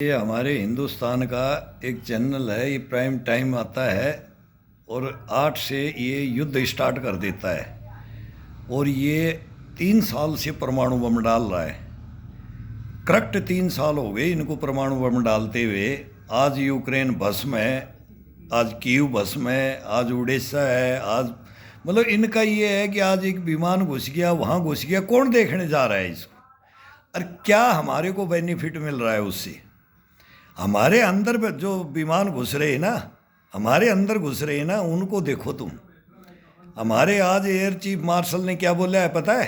ये हमारे हिंदुस्तान का एक चैनल है। ये प्राइम टाइम आता है और 8 से ये युद्ध स्टार्ट कर देता है। और ये 3 साल से परमाणु बम डाल रहा है। करेक्ट 3 साल हो गए इनको परमाणु बम डालते हुए। आज यूक्रेन भस्म है, आज कीव भस्म है, आज उड़ीसा है, आज मतलब इनका ये है कि आज एक विमान घुस गया, वहाँ घुस गया, कौन देखने जा रहा है इसको? और क्या हमारे को बेनिफिट मिल रहा है उससे? हमारे अंदर जो विमान घुस रहे हैं ना, हमारे अंदर घुस रहे हैं ना, उनको देखो तुम। हमारे आज एयर चीफ मार्शल ने क्या बोला है पता है?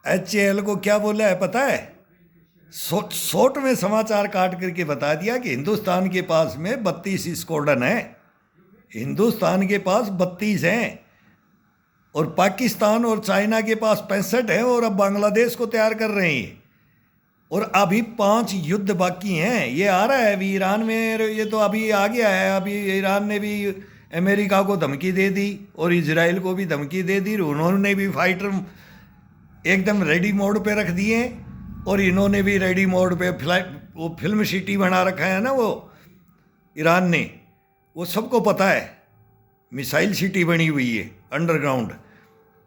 HAL को क्या बोला है पता है? शॉर्ट में समाचार काट करके बता दिया कि हिंदुस्तान के पास में 32 स्क्वाड्रन है। हिंदुस्तान के पास 32 हैं और पाकिस्तान और चाइना के पास 65 हैं और अब बांग्लादेश को तैयार कर रहे हैं। और अभी 5 युद्ध बाकी हैं। ये आ रहा है अभी ईरान में, ये तो अभी आ गया है। अभी ईरान ने भी अमेरिका को धमकी दे दी और इजराइल को भी धमकी दे दी। उन्होंने भी फाइटर एकदम रेडी मोड पे रख दिए और इन्होंने भी रेडी मोड पे वो फिल्म सिटी बना रखा है ना, वो ईरान ने, वो सबको पता है। मिसाइल सिटी बनी हुई है अंडरग्राउंड।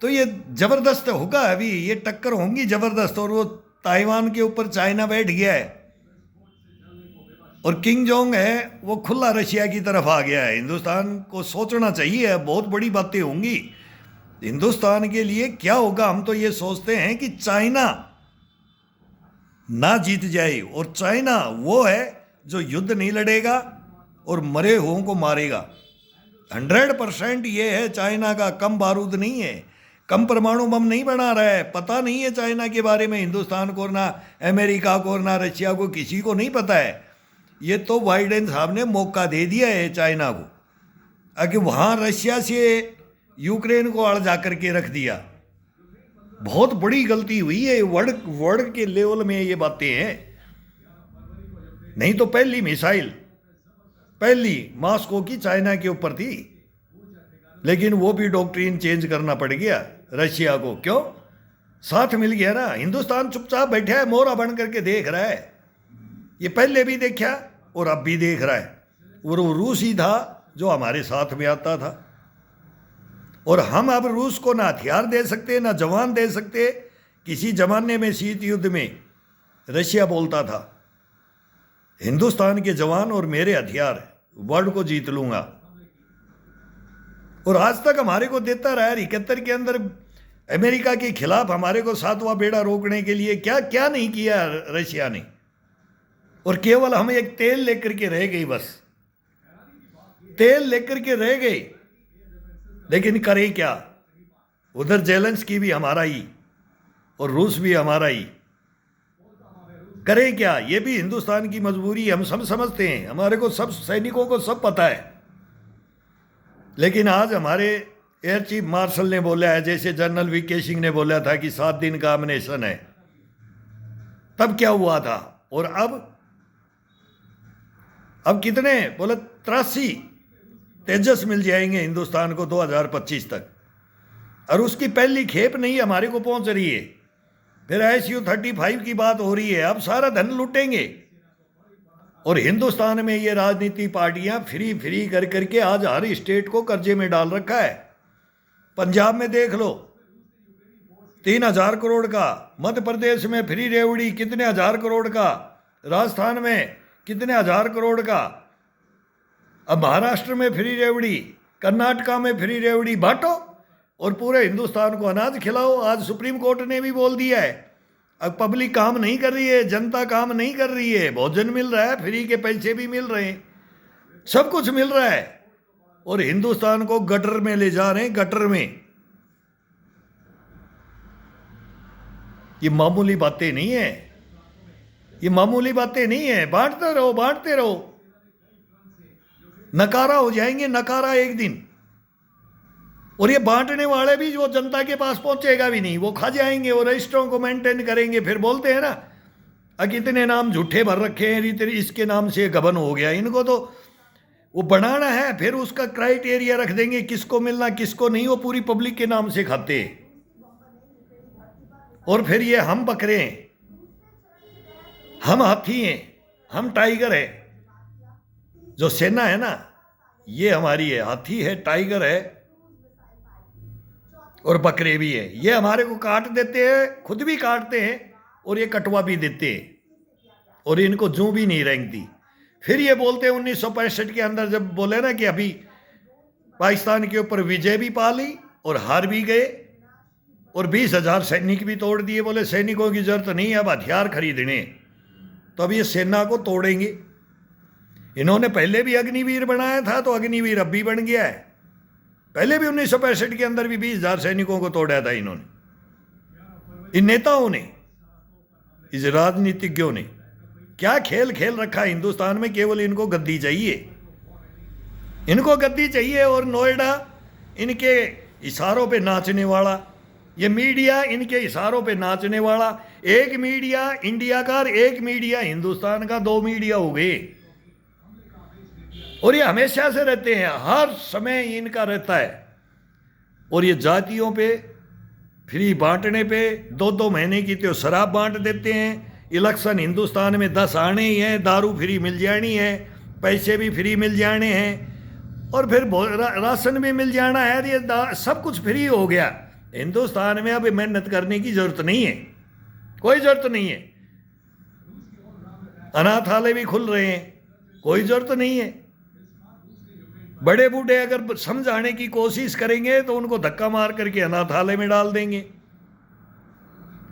तो ये ज़बरदस्त होगा, अभी ये टक्कर होंगी ज़बरदस्त। और वो ताइवान के ऊपर चाइना बैठ गया है और किंग जोंग है वो खुला रशिया की तरफ आ गया है। हिंदुस्तान को सोचना चाहिए, बहुत बड़ी बातें होंगी हिंदुस्तान के लिए। क्या होगा? हम तो ये सोचते हैं कि चाइना ना जीत जाए, और चाइना वो है जो युद्ध नहीं लड़ेगा और मरे हुओं को मारेगा। 100% ये है चाइना का। कम बारूद नहीं है, कम परमाणु बम नहीं बना रहा है। पता नहीं है चाइना के बारे में हिंदुस्तान को, ना अमेरिका को, ना रशिया को, किसी को नहीं पता है। ये तो बाइडेन साहब ने मौका दे दिया है चाइना को, आगे वहाँ रशिया से यूक्रेन को अड़ जा करके रख दिया। बहुत बड़ी गलती हुई है। वर्ल्ड के लेवल में ये बातें हैं। नहीं तो पहली मिसाइल पहली मॉस्को की चाइना के ऊपर थी, लेकिन वो भी डॉक्ट्रिन चेंज करना पड़ गया रशिया को। क्यों? साथ मिल गया ना। हिंदुस्तान चुपचाप बैठा है, मोहरा बन करके देख रहा है। ये पहले भी देखा और अब भी देख रहा है। और वो रूस ही था जो हमारे साथ में आता था। और हम अब रूस को ना हथियार दे सकते, ना जवान दे सकते। किसी जमाने में शीत युद्ध में रशिया बोलता था हिंदुस्तान के जवान और मेरे हथियार, वर्ल्ड को जीत लूंगा। और आज तक हमारे को देता रहा है। 71 के अंदर अमेरिका के खिलाफ हमारे को 7वां बेड़ा रोकने के लिए क्या क्या नहीं किया रशिया ने। और केवल हम एक तेल लेकर के रह गई, बस तेल लेकर के रह गए। लेकिन करें क्या? उधर जेलेंस्की भी हमारा ही और रूस भी हमारा ही। करें क्या? ये भी हिंदुस्तान की मजबूरी, हम सब समझते हैं। हमारे को सब सैनिकों को सब पता है। लेकिन आज हमारे एयर चीफ मार्शल ने बोला है, जैसे जनरल वीके सिंह ने बोला था कि 7 दिन का अमिनेशन है। तब क्या हुआ था? और अब कितने बोले? 83 तेजस मिल जाएंगे हिंदुस्तान को 2025 तक। और उसकी पहली खेप नहीं हमारे को पहुंच रही है। फिर SU-35 की बात हो रही है। अब सारा धन लूटेंगे। और हिंदुस्तान में ये राजनीति पार्टियां फ्री कर करके आज हर स्टेट को कर्जे में डाल रखा है। पंजाब में देख लो 3000 करोड़ का, मध्य प्रदेश में फ्री रेवड़ी कितने हजार करोड़ का, राजस्थान में कितने हजार करोड़ का, अब महाराष्ट्र में फ्री रेवड़ी, कर्नाटका में फ्री रेवड़ी। बांटो और पूरे हिंदुस्तान को अनाज खिलाओ। आज सुप्रीम कोर्ट ने भी बोल दिया है अब पब्लिक काम नहीं कर रही है, जनता काम नहीं कर रही है। भोजन मिल रहा है, फ्री के पैसे भी मिल रहे हैं, सब कुछ मिल रहा है। और हिंदुस्तान को गटर में ले जा रहे हैं, गटर में। ये मामूली बातें नहीं है, ये मामूली बातें नहीं है। बांटते रहो, बांटते रहो। नकारा हो जाएंगे, नकारा एक दिन। और ये बांटने वाले भी जो जनता के पास पहुंचेगा भी नहीं, वो खा जाएंगे और रजिस्टरों को मेंटेन करेंगे। फिर बोलते हैं ना कितने नाम झूठे भर रखे हैं, इसके नाम से गबन हो गया। इनको तो वो बनाना है, फिर उसका क्राइटेरिया रख देंगे किसको मिलना किसको नहीं। वो पूरी पब्लिक के नाम से खाते हैं। और फिर ये हम बकरे हैं, हम हाथी हैं। हम टाइगर है, जो सेना है ना ये हमारी है, हाथी है, टाइगर है और बकरे भी है। ये हमारे को काट देते हैं, खुद भी काटते हैं और ये कटवा भी देते हैं, और इनको जूं भी नहीं रेंगती। फिर ये बोलते हैं 1965 के अंदर जब बोले ना कि अभी पाकिस्तान के ऊपर विजय भी पा ली और हार भी गए और 20,000 सैनिक भी तोड़ दिए, बोले सैनिकों की जरूरत नहीं है अब हथियार खरीदने। तो अब ये सेना को तोड़ेंगे। इन्होंने पहले भी अग्निवीर बनाया था तो अग्निवीर अब भी बन गया है। पहले भी 1965 के अंदर भी 20,000 सैनिकों को तोड़ा था इन्होंने। इन नेताओं ने, इस राजनीतिज्ञों ने क्या खेल खेल रखा है हिंदुस्तान में। केवल इनको गद्दी चाहिए, इनको गद्दी चाहिए। और नोएडा इनके इशारों पे नाचने वाला, ये मीडिया इनके इशारों पे नाचने वाला। एक मीडिया इंडिया का और एक मीडिया हिंदुस्तान का, दो मीडिया हो गए। और ये हमेशा से रहते हैं, हर समय इनका रहता है। और ये जातियों पे फ्री बांटने पे 2-2 महीने की तो शराब बांट देते हैं। इलेक्शन हिंदुस्तान में 10 आने ही हैं, दारू फ्री मिल जानी है, पैसे भी फ्री मिल जाने हैं और फिर राशन भी मिल जाना है। ये सब कुछ फ्री हो गया हिंदुस्तान में। अब मेहनत करने की जरूरत नहीं है, कोई जरूरत नहीं है। अनाथालय भी खुल रहे हैं, कोई जरूरत नहीं है। बड़े बूढ़े अगर समझाने की कोशिश करेंगे तो उनको धक्का मार करके अनाथालय में डाल देंगे।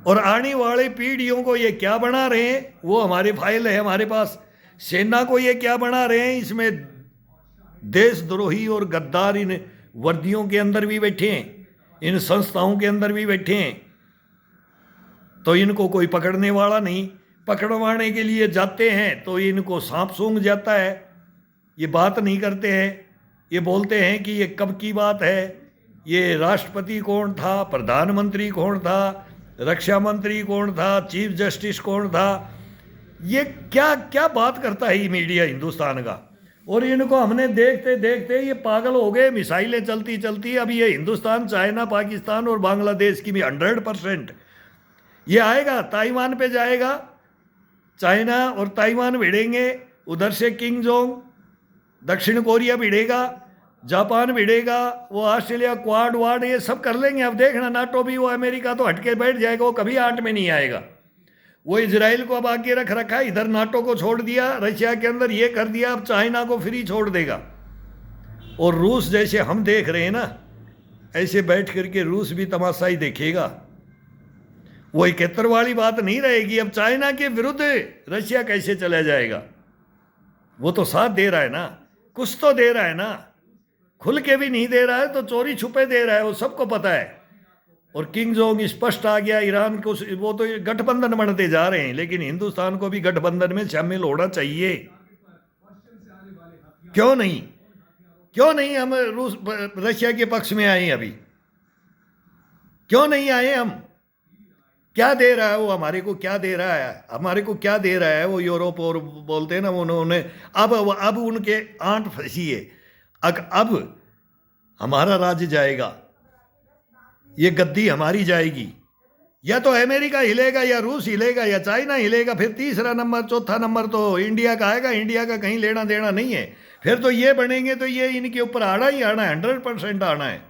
और आने वाली पीढ़ियों को ये क्या बना रहे हैं वो हमारी फाइल है हमारे पास। सेना को ये क्या बना रहे हैं, इसमें देशद्रोही और गद्दार इन वर्दियों के अंदर भी बैठे हैं, इन संस्थाओं के अंदर भी बैठे हैं। तो इनको कोई पकड़ने वाला नहीं। पकड़वाने के लिए जाते हैं तो इनको सांप सूंघ जाता है। ये बात नहीं करते हैं, ये बोलते हैं कि ये कब की बात है, ये राष्ट्रपति कौन था, प्रधानमंत्री कौन था, रक्षा मंत्री कौन था, चीफ जस्टिस कौन था। ये क्या क्या बात करता है ये मीडिया हिंदुस्तान का। और इनको हमने देखते देखते ये पागल हो गए। मिसाइलें चलती चलती अब ये हिंदुस्तान, चाइना, पाकिस्तान और बांग्लादेश की भी 100% ये आएगा, ताइवान पे जाएगा। चाइना और ताइवान भिड़ेंगे, उधर से किंग जोंग, दक्षिण कोरिया भिड़ेगा, जापान भिड़ेगा, वो ऑस्ट्रेलिया, क्वाड वाड ये सब कर लेंगे। अब देखना नाटो भी, वो अमेरिका तो हटके बैठ जाएगा, वो कभी आट में नहीं आएगा। वो इजराइल को अब आगे रख रखा है, इधर नाटो को छोड़ दिया, रशिया के अंदर ये कर दिया, अब चाइना को फ्री छोड़ देगा। और रूस जैसे हम देख रहे हैं ना, ऐसे बैठ करके रूस भी तमाशा ही देखेगा। वो 71 वाली बात नहीं रहेगी। अब चाइना के विरुद्ध रशिया कैसे चला जाएगा, वो तो साथ दे रहा है ना, कुछ तो दे रहा है ना। खुल के भी नहीं दे रहा है तो चोरी छुपे दे रहा है, वो सबको पता है। और किंग जोंग स्पष्ट आ गया, ईरान को, वो तो गठबंधन बनते जा रहे हैं, लेकिन हिंदुस्तान को भी गठबंधन में शामिल होना चाहिए। क्यों नहीं, क्यों नहीं हम रूस रशिया के पक्ष में आए अभी, क्यों नहीं आए हम। क्या दे रहा है वो हमारे को, क्या दे रहा है हमारे को, क्या दे रहा है वो यूरोप। और बोलते हैं ना उन्होंने, अब उनके आंट फंसी है। अब हमारा राज्य जाएगा, ये गद्दी हमारी जाएगी। या तो अमेरिका हिलेगा, या रूस हिलेगा, या चाइना हिलेगा, फिर तीसरा नंबर, चौथा नंबर तो इंडिया का आएगा। इंडिया का कहीं लेना देना नहीं है। फिर तो ये बनेंगे तो ये इनके ऊपर आना ही आना है, 100% आना है।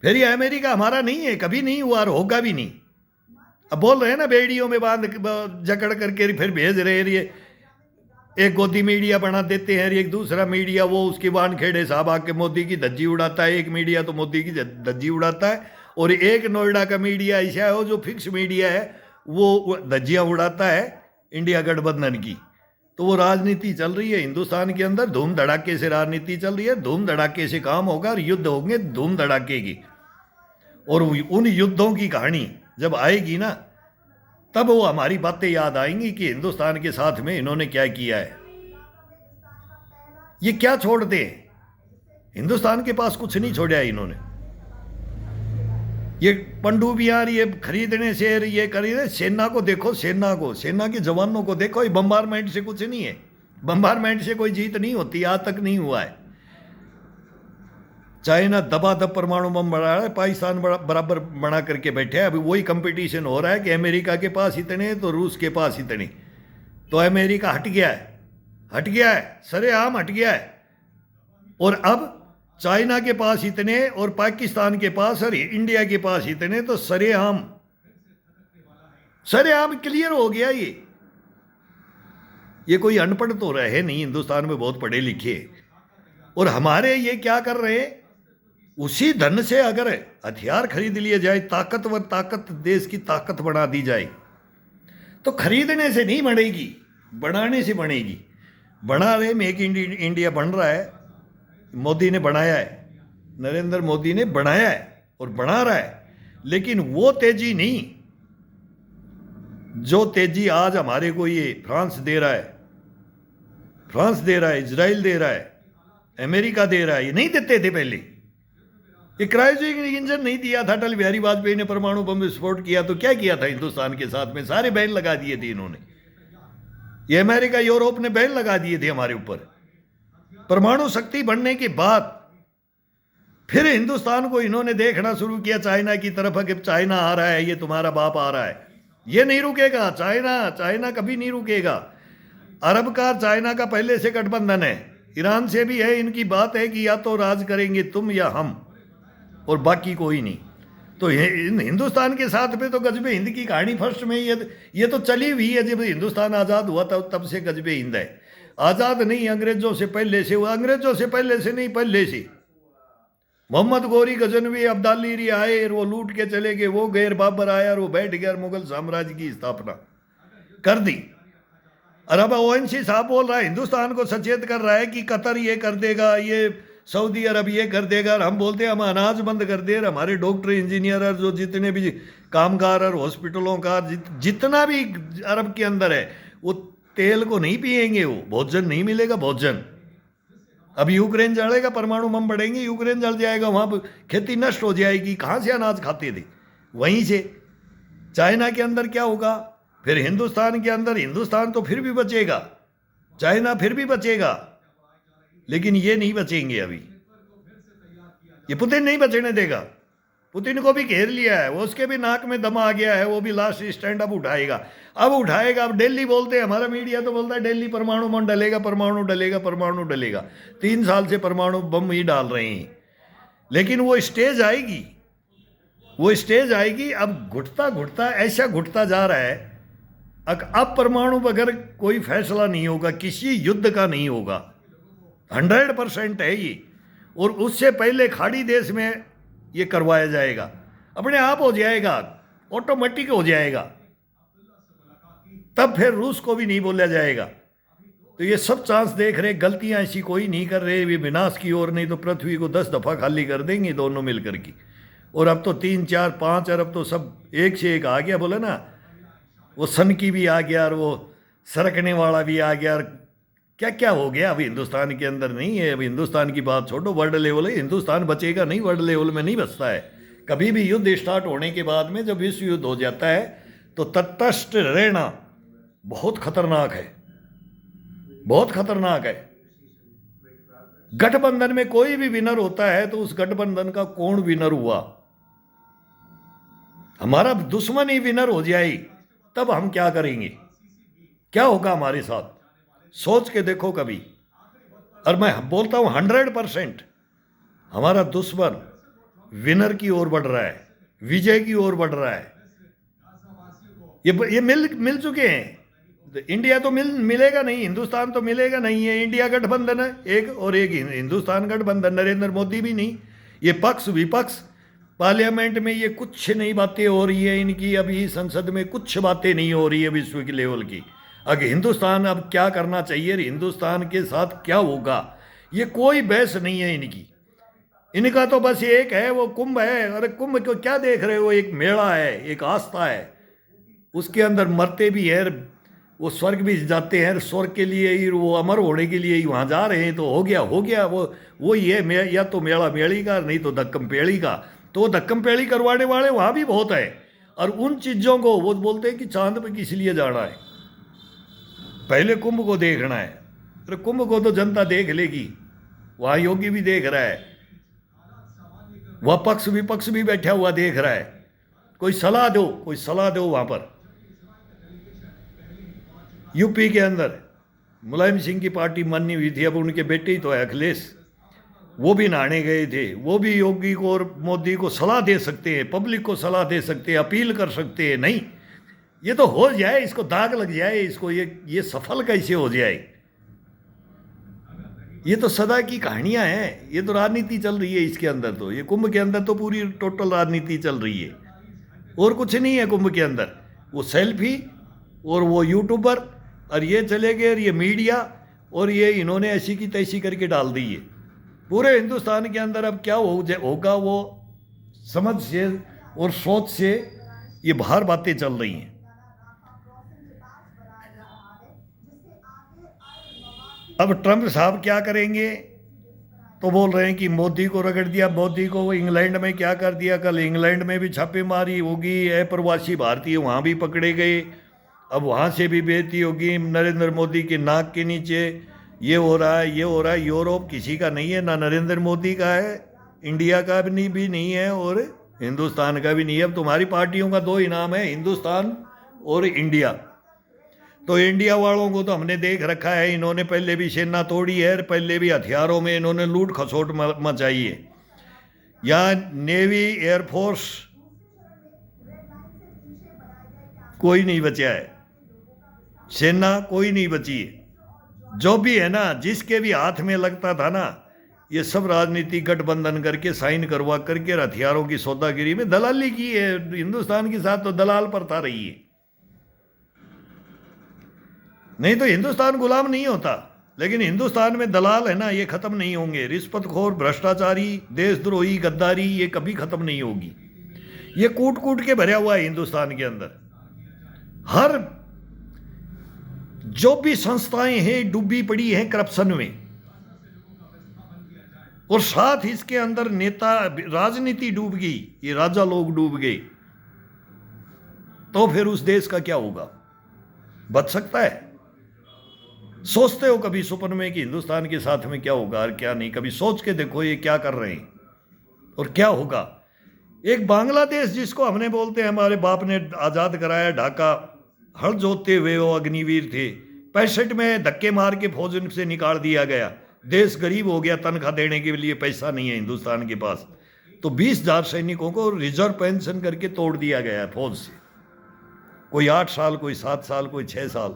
फिर ये अमेरिका हमारा नहीं है, कभी नहीं हुआ और होगा भी नहीं। अब बोल रहे हैं ना बेड़ियों में बांध जकड़ करके फिर भेज रहे हैं। ये एक गोदी मीडिया बना देते हैं, एक दूसरा मीडिया वो उसकी वानखेड़े साहब आके मोदी की धज्जी उड़ाता है। एक मीडिया तो मोदी की धज्जी उड़ाता है, और एक नोएडा का मीडिया ऐसा है वो जो फिक्स मीडिया है, वो धज्जियाँ उड़ाता है इंडिया गठबंधन की। तो वो राजनीति चल रही है हिंदुस्तान के अंदर, धूम धड़ाके से राजनीति चल रही है, धूम धड़ाके से काम होगा और युद्ध होंगे धूम धड़ाके की। और उन युद्धों की कहानी जब आएगी ना, तब वो हमारी बातें याद आएंगी कि हिंदुस्तान के साथ में इन्होंने क्या किया है। ये क्या छोड़ दे, हिंदुस्तान के पास कुछ नहीं छोड़ा है इन्होंने। ये पनडुब्बियां ये खरीदने से, ये खरीदे, सेना को देखो, सेना को, सेना के जवानों को देखो। ये बम्बारमेंट से कुछ नहीं है, बम्बारमेंट से कोई जीत नहीं होती, आज तक नहीं हुआ है। चाइना दबादब परमाणु बम बना रहा है, पाकिस्तान बराबर बना करके बैठे हैं। अभी वही कंपटीशन हो रहा है कि अमेरिका के पास इतने तो रूस के पास इतने। तो अमेरिका हट गया है, सरेआम हट गया है। और अब चाइना के पास इतने और पाकिस्तान के पास और इंडिया के पास इतने, तो सरेआम क्लियर हो गया। ये कोई अनपढ़ तो रहे नहीं, हिंदुस्तान में बहुत पढ़े लिखे। और हमारे ये क्या कर रहे हैं, उसी धन से अगर हथियार खरीद लिए जाए, ताकत देश की ताकत बढ़ा दी जाए, तो खरीदने से नहीं बढ़ेगी, बढ़ाने से बढ़ेगी। बना रहे, मेक इन इंडिया बन रहा है, मोदी ने बनाया है, नरेंद्र मोदी ने बनाया है और बना रहा है। लेकिन वो तेजी नहीं जो तेजी आज हमारे को ये फ्रांस दे रहा है, इजराइल दे रहा है, अमेरिका दे रहा है। ये नहीं देते थे पहले। ये क्रायोजेनिक इंजन नहीं दिया था, अटल बिहारी वाजपेयी ने परमाणु बम विस्फोट किया तो क्या किया था हिंदुस्तान के साथ में? सारे बैन लगा दिए थे इन्होंने। ये अमेरिका यूरोप ने बैन लगा दिए थे हमारे ऊपर। परमाणु शक्ति बनने के बाद फिर हिंदुस्तान को इन्होंने देखना शुरू किया चाइना की तरफ कि चाइना आ रहा है, ये तुम्हारा बाप आ रहा है। ये नहीं रुकेगा, चाइना कभी नहीं रुकेगा। अरब का चाइना का पहले से गठबंधन है, ईरान से भी है। इनकी बात है कि या तो राज करेंगे तुम या हम, और बाकी कोई नहीं। तो हिंदुस्तान के साथ में तो गजबे हिंद की कहानी फर्स्ट में ये तो चली हुई है। जब हिंदुस्तान आज़ाद हुआ तब से गजबे हिंद है। आज़ाद नहीं, अंग्रेजों से पहले से हुआ। अंग्रेजों से पहले से नहीं, पहले से मोहम्मद गोरी गजनवी अब्दाली आए, वो लूट के चले गए, वो गैर बाबर आया और वो बैठ गया, मुगल साम्राज्य की स्थापना कर दी। और अब ONC साहब बोल रहा है, हिंदुस्तान को सचेत कर रहा है कि कतर ये कर देगा, ये सऊदी अरब ये कर देगा। और हम बोलते हैं हम अनाज बंद कर दे, हमारे डॉक्टर इंजीनियर और जो जितने भी कामगार और हॉस्पिटलों का जितना भी अरब के अंदर है, वो तेल को नहीं पिएंगे, वो भोजन नहीं मिलेगा, भोजन। अब यूक्रेन जलेगा, परमाणु बम बढ़ेंगे, यूक्रेन जल जाएगा, वहाँ पर खेती नष्ट हो जाएगी। कहाँ से अनाज खाते थे? वहीं से। चाइना के अंदर क्या होगा? फिर हिंदुस्तान के अंदर, हिंदुस्तान तो फिर भी बचेगा, चाइना फिर भी बचेगा, लेकिन ये नहीं बचेंगे। अभी ये पुतिन नहीं बचने देगा। पुतिन को भी घेर लिया है, वो उसके भी नाक में दम आ गया है, वो भी लास्ट स्टैंड अब उठाएगा। अब दिल्ली बोलते हैं, हमारा मीडिया तो बोलता है दिल्ली परमाणु बम डलेगा, परमाणु डलेगा। 3 साल से परमाणु बम ही डाल रहे हैं। लेकिन वो स्टेज आएगी। अब घुटता ऐसा घुटता जा रहा है। अब परमाणु बगैर कोई फैसला नहीं होगा, किसी युद्ध का नहीं होगा। 100% है ये। और उससे पहले खाड़ी देश में ये करवाया जाएगा, अपने आप हो जाएगा, ऑटोमेटिक हो जाएगा। तब फिर रूस को भी नहीं बोला जाएगा। तो ये सब चांस देख रहे, गलतियां ऐसी कोई नहीं कर रहे, वे विनाश की ओर नहीं तो पृथ्वी को 10 दफा खाली कर देंगे दोनों मिलकर के। और अब तो 3, 4, 5 अरब तो सब एक से एक आ गया। बोले ना, वो सन की भी आ गया और वो सरकने वाला भी आ गया। क्या क्या हो गया अभी हिंदुस्तान के अंदर नहीं है। अभी हिंदुस्तान की बात छोड़ो, वर्ल्ड लेवल है। हिंदुस्तान बचेगा नहीं, वर्ल्ड लेवल में नहीं बचता है। कभी भी युद्ध स्टार्ट होने के बाद में, जब विश्व युद्ध हो जाता है, तो तटस्थ रहना बहुत खतरनाक है, बहुत खतरनाक है। गठबंधन में कोई भी विनर होता है तो उस गठबंधन का कौन विनर हुआ? हमारा दुश्मन ही विनर हो जाए, तब हम क्या करेंगे? क्या होगा हमारे साथ? सोच के देखो कभी। और मैं बोलता हूं 100% हमारा दुश्मन विनर की ओर बढ़ रहा है, विजय की ओर बढ़ रहा है। ये मिल चुके हैं। इंडिया तो मिलेगा नहीं, हिंदुस्तान तो मिलेगा नहीं है। इंडिया गठबंधन है एक, और एक हिंदुस्तान गठबंधन। नरेंद्र मोदी भी नहीं। ये पक्ष विपक्ष, पार्लियामेंट में ये कुछ नहीं बातें हो रही है इनकी। अभी संसद में कुछ बातें नहीं हो रही है विश्व की लेवल की। अगर हिंदुस्तान अब क्या करना चाहिए, हिंदुस्तान के साथ क्या होगा, ये कोई बहस नहीं है इनकी। इनका तो बस एक है, वो कुंभ है। अरे कुंभ को क्या देख रहे हो? एक मेला है, एक आस्था है। उसके अंदर मरते भी है, वो स्वर्ग भी जाते हैं। स्वर्ग के लिए ही, वो अमर होने के लिए ही वहाँ जा रहे हैं। तो हो गया वो ये या तो मेला मेली का, नहीं तो धक्कम पेड़ी का। तो धक्कम पेड़ी करवाने वाले वहाँ भी बहुत है। और उन चीज़ों को वो बोलते हैं कि चांद पे किस लिए जाना है, पहले कुंभ को देखना है। अरे कुंभ को तो जनता देख लेगी, वहाँ योगी भी देख रहा है, वह पक्ष विपक्ष भी बैठा हुआ देख रहा है। कोई सलाह दो वहाँ पर। यूपी के अंदर मुलायम सिंह की पार्टी मानी हुई थी, अब उनके बेटे ही तो है अखिलेश, वो भी नहाने गए थे। वो भी योगी को और मोदी को सलाह दे सकते हैं, पब्लिक को सलाह दे सकते हैं, अपील कर सकते हैं। नहीं, ये तो हो जाए, इसको दाग लग जाए, इसको ये सफल कैसे हो जाए? ये तो सदा की कहानियां हैं, ये तो राजनीति चल रही है इसके अंदर। तो ये कुंभ के अंदर तो पूरी टोटल राजनीति चल रही है, और कुछ नहीं है कुंभ के अंदर। वो सेल्फी और वो यूट्यूबर और ये चले गए, और ये मीडिया, और ये इन्होंने ऐसी की तैसी करके डाल दी है पूरे हिंदुस्तान के अंदर। अब क्या होगा वो समझ से और सोच से ये बाहर बातें चल रही हैं। अब ट्रंप साहब क्या करेंगे? तो बोल रहे हैं कि मोदी को रगड़ दिया, मोदी को इंग्लैंड में क्या कर दिया, कल इंग्लैंड में भी छापेमारी होगी, अप्रवासी भारतीय वहाँ भी पकड़े गए, अब वहाँ से भी बेइज्जती होगी नरेंद्र मोदी के नाक के नीचे। ये हो रहा है, ये हो रहा है। यूरोप किसी का नहीं है, ना नरेंद्र मोदी का है, इंडिया का भी नहीं है, और हिंदुस्तान का भी नहीं है। अब तुम्हारी पार्टियों का दो इनाम है, हिंदुस्तान और इंडिया। तो इंडिया वालों को तो हमने देख रखा है, इन्होंने पहले भी सेना तोड़ी है, पहले भी हथियारों में इन्होंने लूट खसोट मचाई है। यहाँ नेवी एयरफोर्स कोई नहीं बचा है, सेना कोई नहीं बची है। जो भी है ना, जिसके भी हाथ में लगता था ना, ये सब राजनीतिक गठबंधन करके साइन करवा करके हथियारों की सौदागिरी में दलाली की है। हिंदुस्तान के साथ तो दलाल प्रथा रही है, नहीं तो हिंदुस्तान गुलाम नहीं होता। लेकिन हिंदुस्तान में दलाल है ना, ये खत्म नहीं होंगे। रिश्वतखोर, भ्रष्टाचारी, देशद्रोही, गद्दारी, ये कभी खत्म नहीं होगी। ये कूट कूट के भरा हुआ है हिंदुस्तान के अंदर। हर जो भी संस्थाएं हैं डूबी पड़ी हैं करप्शन में, और साथ इसके अंदर नेता, राजनीति डूब गई, ये राजा लोग डूब गए, तो फिर उस देश का क्या होगा? बच सकता है? सोचते हो कभी सपन में कि हिंदुस्तान के साथ में क्या होगा और क्या नहीं? कभी सोच के देखो ये क्या कर रहे हैं और क्या होगा। एक बांग्लादेश जिसको हमने बोलते हैं, हमारे बाप ने आज़ाद कराया ढाका, हल जोतते हुए वो अग्निवीर थे। 65 में धक्के मार के फौज से निकाल दिया गया, देश गरीब हो गया, तनख्वाह देने के लिए पैसा नहीं है हिंदुस्तान के पास, तो 20,000 सैनिकों को रिजर्व पेंशन करके तोड़ दिया गया फौज से। कोई 8 साल, कोई 7 साल, कोई 6 साल।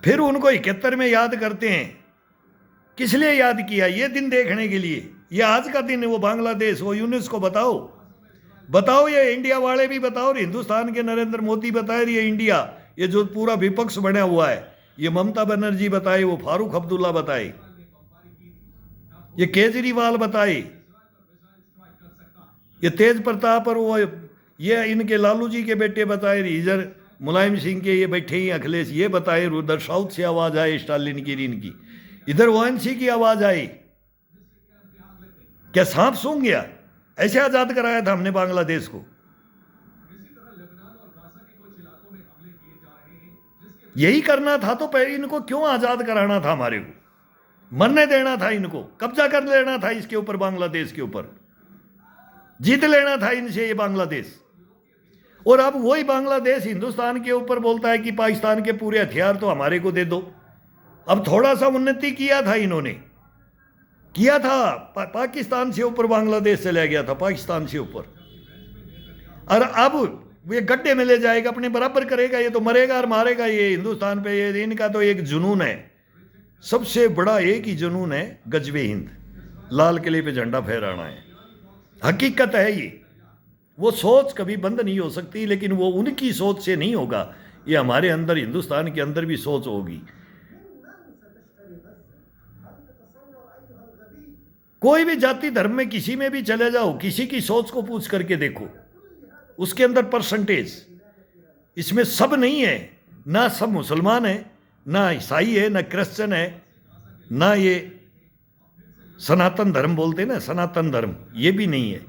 फिर उनको 71 में याद करते हैं। किस लिए याद किया? ये दिन देखने के लिए। ये आज का दिन है, वो बांग्लादेश, वो यूनेस्को बताओ, ये इंडिया वाले भी बताओ, और हिंदुस्तान के नरेंद्र मोदी बताए, ये इंडिया, ये जो पूरा विपक्ष बना हुआ है, ये ममता बनर्जी बताए, वो फारूक अब्दुल्ला बताए, ये केजरीवाल बताए, ये तेज प्रताप, और वो ये इनके लालू जी के बेटे बताए, इधर मुलायम सिंह के ये बैठे ही अखिलेश, ये बताए, उधर साउथ से आवाज आए स्टालिन की, इनकी इधर ओएनसी की आवाज आई। क्या सांप सूंघ गया? ऐसे आजाद कराया था हमने बांग्लादेश को। यही करना था तो पहले इनको क्यों आजाद कराना था? हमारे को मरने देना था, इनको कब्जा कर लेना था इसके ऊपर, बांग्लादेश के ऊपर जीत लेना था इनसे ये बांग्लादेश। और अब वही बांग्लादेश हिंदुस्तान के ऊपर बोलता है कि पाकिस्तान के पूरे हथियार तो हमारे को दे दो। अब थोड़ा सा उन्नति किया था इन्होंने, किया था, पाकिस्तान से ऊपर बांग्लादेश चला गया था, पाकिस्तान से ऊपर, और अब ये गड्ढे में ले जाएगा, अपने बराबर करेगा, ये तो मरेगा और मारेगा ये हिंदुस्तान पे। ये इनका तो एक जुनून है, सबसे बड़ा एक ही जुनून है, गजबे हिंद, लाल किले पे झंडा फहराना है। हकीकत है ये, वो सोच कभी बंद नहीं हो सकती, लेकिन वो उनकी सोच से नहीं होगा, ये हमारे अंदर, हिंदुस्तान के अंदर भी सोच होगी। कोई भी जाति धर्म में किसी में भी चले जाओ, किसी की सोच को पूछ करके देखो, उसके अंदर परसेंटेज, इसमें सब नहीं है, ना सब मुसलमान है, ना ईसाई है, ना क्रिश्चियन है, ना ये सनातन धर्म बोलते हैं ना, सनातन धर्म, ये भी नहीं है।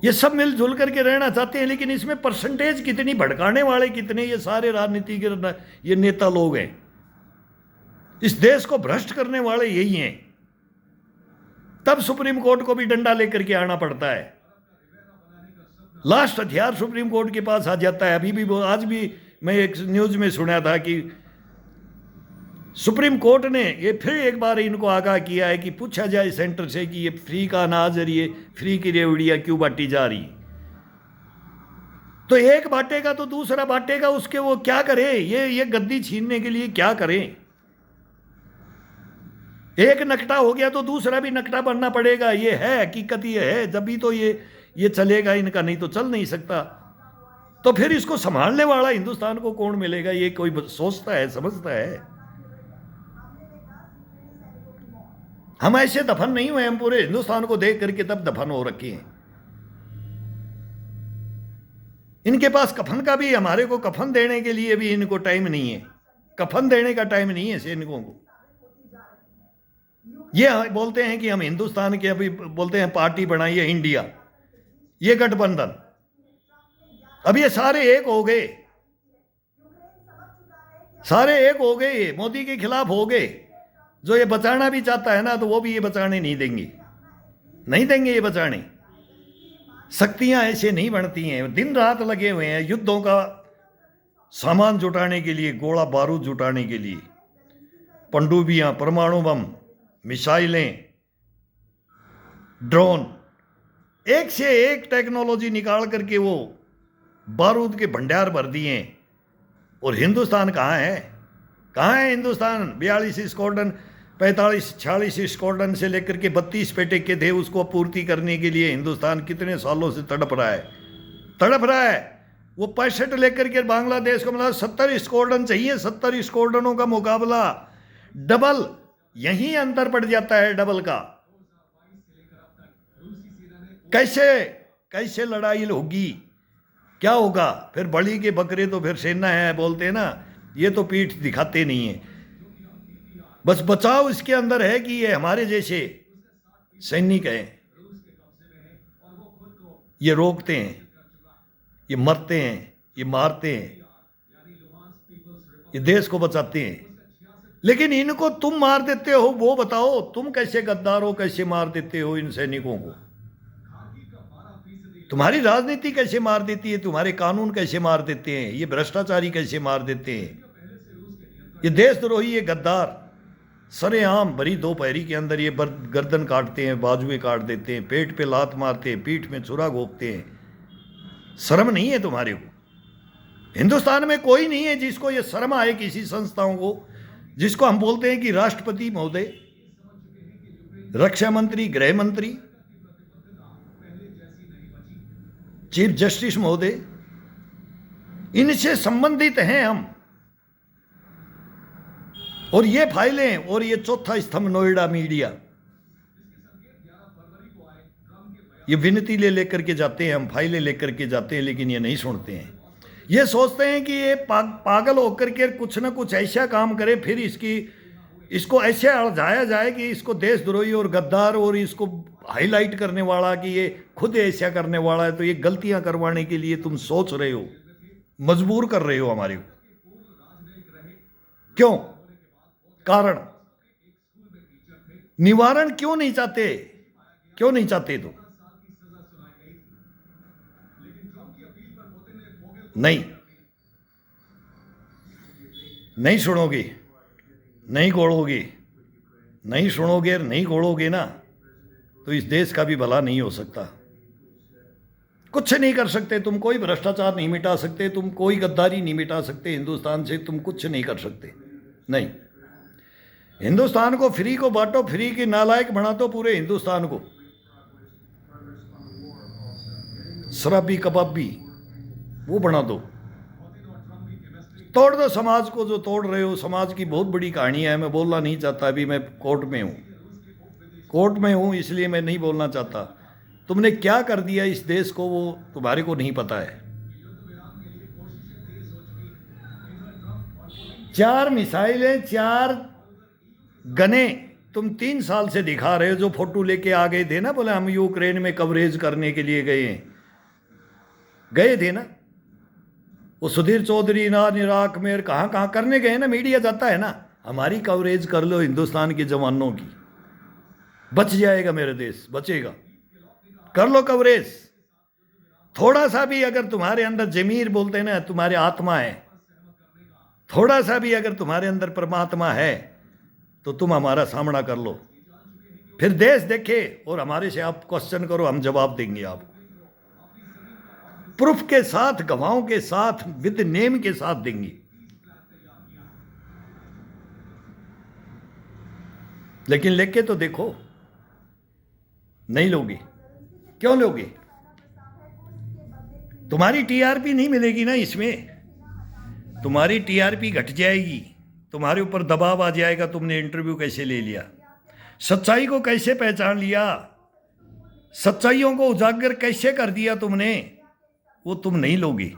ये सब मिलजुल करके रहना चाहते हैं, लेकिन इसमें परसेंटेज कितनी, भड़काने वाले कितने, ये सारे राजनीति के ये नेता लोग हैं, इस देश को भ्रष्ट करने वाले यही हैं। तब सुप्रीम कोर्ट को भी डंडा लेकर के आना पड़ता है, लास्ट हथियार सुप्रीम कोर्ट के पास आ जाता है। अभी भी आज भी मैं एक न्यूज़ में सुना था कि सुप्रीम कोर्ट ने ये फिर एक बार इनको आगाह किया है कि पूछा जाए सेंटर से कि ये फ्री का अनाज और ये फ्री की रेवड़ियाँ क्यों बांटी जा रही। तो एक बांटेगा तो दूसरा बांटेगा, उसके वो क्या करे, ये गद्दी छीनने के लिए क्या करें। एक नकटा हो गया तो दूसरा भी नकटा बनना पड़ेगा, ये है हकीकत, ये है, जब भी तो ये चलेगा इनका, नहीं तो चल नहीं सकता। तो फिर इसको संभालने वाला हिंदुस्तान को कौन मिलेगा, ये कोई सोचता है, समझता है? हम ऐसे दफन नहीं हुए, हम पूरे हिंदुस्तान को देख करके तब दफन हो रखे हैं। इनके पास कफन का भी, हमारे को कफन देने के लिए भी इनको टाइम नहीं है, कफन देने का टाइम नहीं है सैनिकों को। ये बोलते हैं कि हम हिंदुस्तान के, अभी बोलते हैं पार्टी बनाई है इंडिया, ये गठबंधन, अब ये सारे एक हो गए, सारे एक हो गए, मोदी के खिलाफ हो गए। जो ये बचाना भी चाहता है ना, तो वो भी ये बचाने नहीं देंगे, नहीं देंगे ये बचाने। शक्तियां ऐसे नहीं बनती हैं, दिन रात लगे हुए हैं युद्धों का सामान जुटाने के लिए, गोला बारूद जुटाने के लिए, पनडुब्बियां, परमाणु बम, मिसाइलें, ड्रोन, एक से एक टेक्नोलॉजी निकाल करके वो बारूद के भंडार भर दिए। और हिंदुस्तान कहाँ है? कहाँ है हिंदुस्तान? 42 स्क्वाड्रन, 45-46 स्क्वाड्रन से लेकर के 32 पेटे के थे, उसको पूर्ति करने के लिए हिंदुस्तान कितने सालों से तड़प रहा है, तड़प रहा है। वो 65 लेकर के बांग्लादेश को मिला 70 स्क्वाड्रन चाहिए, 70 स्क्वाड्रनों का मुकाबला, डबल, यहीं अंतर पड़ जाता है डबल का। कैसे लड़ाई होगी, क्या होगा? फिर बड़ी के बकरे तो फिर सेना है बोलते हैं ना, ये तो पीठ दिखाते नहीं है। बस बचाव इसके अंदर है कि ये हमारे जैसे सैनिक हैं, ये रोकते हैं, ये मरते हैं, ये मारते हैं, ये देश को बचाते हैं। लेकिन इनको तुम मार देते हो, वो बताओ तुम कैसे गद्दार हो, कैसे मार देते हो इन सैनिकों को? तुम्हारी राजनीति कैसे मार देती है, तुम्हारे कानून कैसे मार देते हैं, ये भ्रष्टाचारी कैसे मार देते हैं, ये देशद्रोही, ये गद्दार सरेआम भरी दोपहरी के अंदर ये गर्दन काटते हैं, बाजुएं काट देते हैं, पेट पे लात मारते हैं, पीठ में छुरा घोंपते हैं। शर्म नहीं है तुम्हारे को? हिंदुस्तान में कोई नहीं है जिसको ये शर्म आए, किसी संस्थाओं को, जिसको हम बोलते हैं कि राष्ट्रपति महोदय, रक्षा मंत्री, गृह मंत्री, चीफ जस्टिस महोदय, इनसे संबंधित हैं हम। और ये फाइलें, और ये चौथा स्तंभ नोएडा मीडिया, ये विनती ले लेकर के जाते हैं, हम फाइलें लेकर के जाते हैं, लेकिन ये नहीं सुनते हैं। ये सोचते हैं कि ये पागल होकर के कुछ ना कुछ ऐसा काम करे, फिर इसको ऐसे अड़झाया जाए कि इसको देशद्रोही और गद्दार, और इसको हाईलाइट करने वाला कि ये खुद ऐसा करने वाला है। तो ये गलतियां करवाने के लिए तुम सोच रहे हो, मजबूर कर रहे हो हमारे को। क्यों? कारण, निवारण क्यों नहीं चाहते? क्यों नहीं चाहते? तो नहीं सुनोगे, नहीं गोड़ोगे, नहीं सुनोगे, नहीं गोड़ोगे ना, तो इस देश का भी भला नहीं हो सकता। कुछ नहीं कर सकते तुम, कोई भ्रष्टाचार नहीं मिटा सकते तुम, कोई गद्दारी नहीं मिटा सकते हिंदुस्तान से, तुम कुछ नहीं कर सकते। नहीं, हिंदुस्तान को फ्री को बांटो, फ्री की नालायक बना दो पूरे हिंदुस्तान को, शराबी कबाबी वो बना दो, तोड़ दो समाज को जो तोड़ रहे हो। समाज की बहुत बड़ी कहानी है, मैं बोलना नहीं चाहता, अभी मैं कोर्ट में हूँ इसलिए मैं नहीं बोलना चाहता। तुमने क्या कर दिया इस देश को, वो तुम्हारे को नहीं पता है। 4 मिसाइलें, 4 गने तुम 3 साल से दिखा रहे हो। जो फोटो लेके आ गए थे ना, बोले हम यूक्रेन में कवरेज करने के लिए गए थे ना, वो सुधीर चौधरी ना, इराक में कहाँ करने गए ना, मीडिया जाता है ना, हमारी कवरेज कर लो हिंदुस्तान के जवानों की, बच जाएगा मेरा देश, बचेगा, कर लो कवरेज। थोड़ा सा भी अगर तुम्हारे अंदर जमीर बोलते हैं ना, तुम्हारे आत्मा है, थोड़ा सा भी अगर तुम्हारे अंदर परमात्मा है तो तुम हमारा सामना कर लो, फिर देश देखे और हमारे से आप क्वेश्चन करो, हम जवाब देंगे आपको प्रूफ के साथ, गवाहों के साथ, विद नेम के साथ देंगे। लेकिन लेके तो देखो, नहीं लोगे। क्यों लोगे? तुम्हारी टीआरपी नहीं मिलेगी ना इसमें, तुम्हारी टीआरपी घट जाएगी, तुम्हारे ऊपर दबाव आ जाएगा। तुमने इंटरव्यू कैसे ले लिया, सच्चाई को कैसे पहचान लिया, सच्चाइयों को उजागर कैसे कर दिया तुमने, वो तुम नहीं लोगे।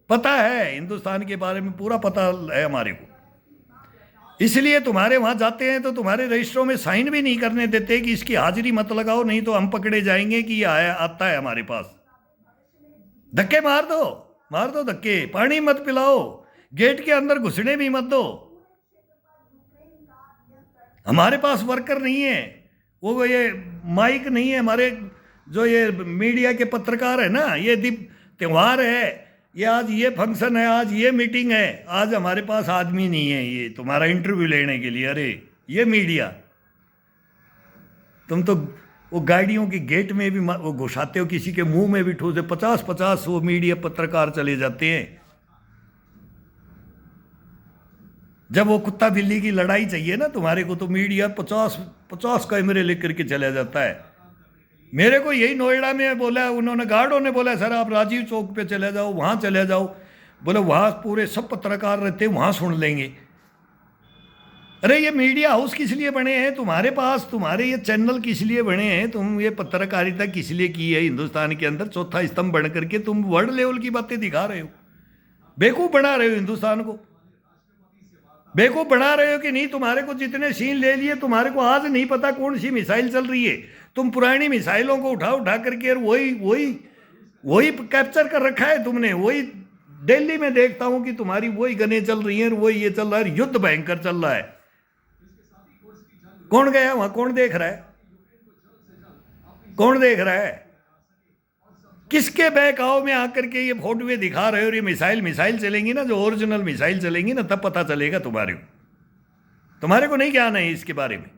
पता है, हिंदुस्तान के बारे में पूरा पता है हमारे को, इसलिए तुम्हारे वहां जाते हैं तो तुम्हारे रजिस्टरों में साइन भी नहीं करने देते कि इसकी हाजिरी मत लगाओ, नहीं तो हम पकड़े जाएंगे कि ये आया आता है हमारे पास। धक्के मार दो धक्के, पानी मत पिलाओ, गेट के अंदर घुसने भी मत दो। हमारे पास वर्कर नहीं है, वो ये माइक नहीं है, हमारे जो ये मीडिया के पत्रकार है ना, ये त्योहार है, ये आज ये फंक्शन है, आज ये मीटिंग है, आज हमारे पास आदमी नहीं है ये तुम्हारा इंटरव्यू लेने के लिए। अरे ये मीडिया, तुम तो वो गाड़ियों के गेट में भी वो घुसाते हो, किसी के मुंह में भी ठूसे, 50-50 वो मीडिया पत्रकार चले जाते हैं। जब वो कुत्ता बिल्ली की लड़ाई चाहिए ना तुम्हारे को, तो मीडिया 50 कैमरे लेकर के चला जाता है। मेरे को यही नोएडा में बोला, उन्होंने गार्डों ने बोला सर आप राजीव चौक पे चले जाओ, वहाँ चले जाओ, बोले वहाँ पूरे सब पत्रकार रहते हैं, वहाँ सुन लेंगे। अरे ये मीडिया हाउस किस लिए बने हैं तुम्हारे पास, तुम्हारे ये चैनल किस लिए बने हैं, तुम ये पत्रकारिता किस लिए की है हिंदुस्तान के अंदर, चौथा स्तंभ बन करके तुम वर्ल्ड लेवल की बातें दिखा रहे हो, बेवकूफ़ बना रहे हो हिंदुस्तान को, बेवकूफ़ बना रहे हो कि नहीं। तुम्हारे को जितने सीन ले लिए, तुम्हारे को आज नहीं पता कौन सी मिसाइल चल रही है, तुम पुरानी मिसाइलों को उठा करके वही कैप्चर कर रखा है तुमने। वही दिल्ली में देखता हूं कि तुम्हारी वही गनें चल रही हैं, वही ये चल रहा है, युद्ध भयंकर चल रहा है। कौन गया वहां, कौन देख रहा है, कौन देख रहा है, किसके बहकाव में आकर के ये फोटोएं दिखा रहे हो। और ये मिसाइल चलेंगी ना, जो ओरिजिनल मिसाइल चलेंगी ना, तब पता चलेगा तुम्हारे को नहीं ज्ञान है इसके बारे में।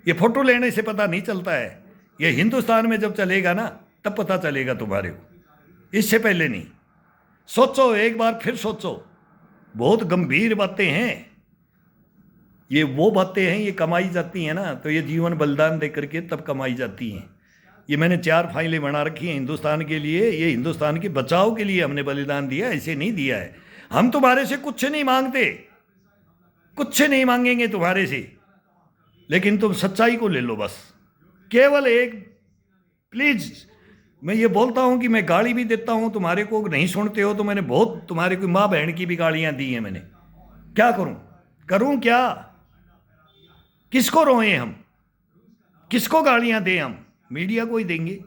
ये फोटो लेने से पता नहीं चलता है, ये हिंदुस्तान में जब चलेगा ना तब पता चलेगा तुम्हारे को, इससे पहले नहीं। सोचो एक बार फिर सोचो, बहुत गंभीर बातें हैं ये, वो बातें हैं, ये कमाई जाती हैं ना, तो ये जीवन बलिदान दे करके तब कमाई जाती हैं। ये मैंने 4 फाइलें बना रखी हैं हिंदुस्तान के लिए, ये हिंदुस्तान के बचाव के लिए हमने बलिदान दिया, ऐसे नहीं दिया है। हम तुम्हारे से कुछ नहीं मांगते, कुछ नहीं मांगेंगे तुम्हारे से, लेकिन तुम सच्चाई को ले लो बस। केवल एक, प्लीज, मैं ये बोलता हूं कि मैं गाली भी देता हूं, तुम्हारे को नहीं सुनते हो तो मैंने बहुत तुम्हारे को माँ बहन की भी गालियां दी हैं मैंने। क्या करूं क्या, किसको रोएं हम, किसको गालियां दें हम? मीडिया को ही देंगे,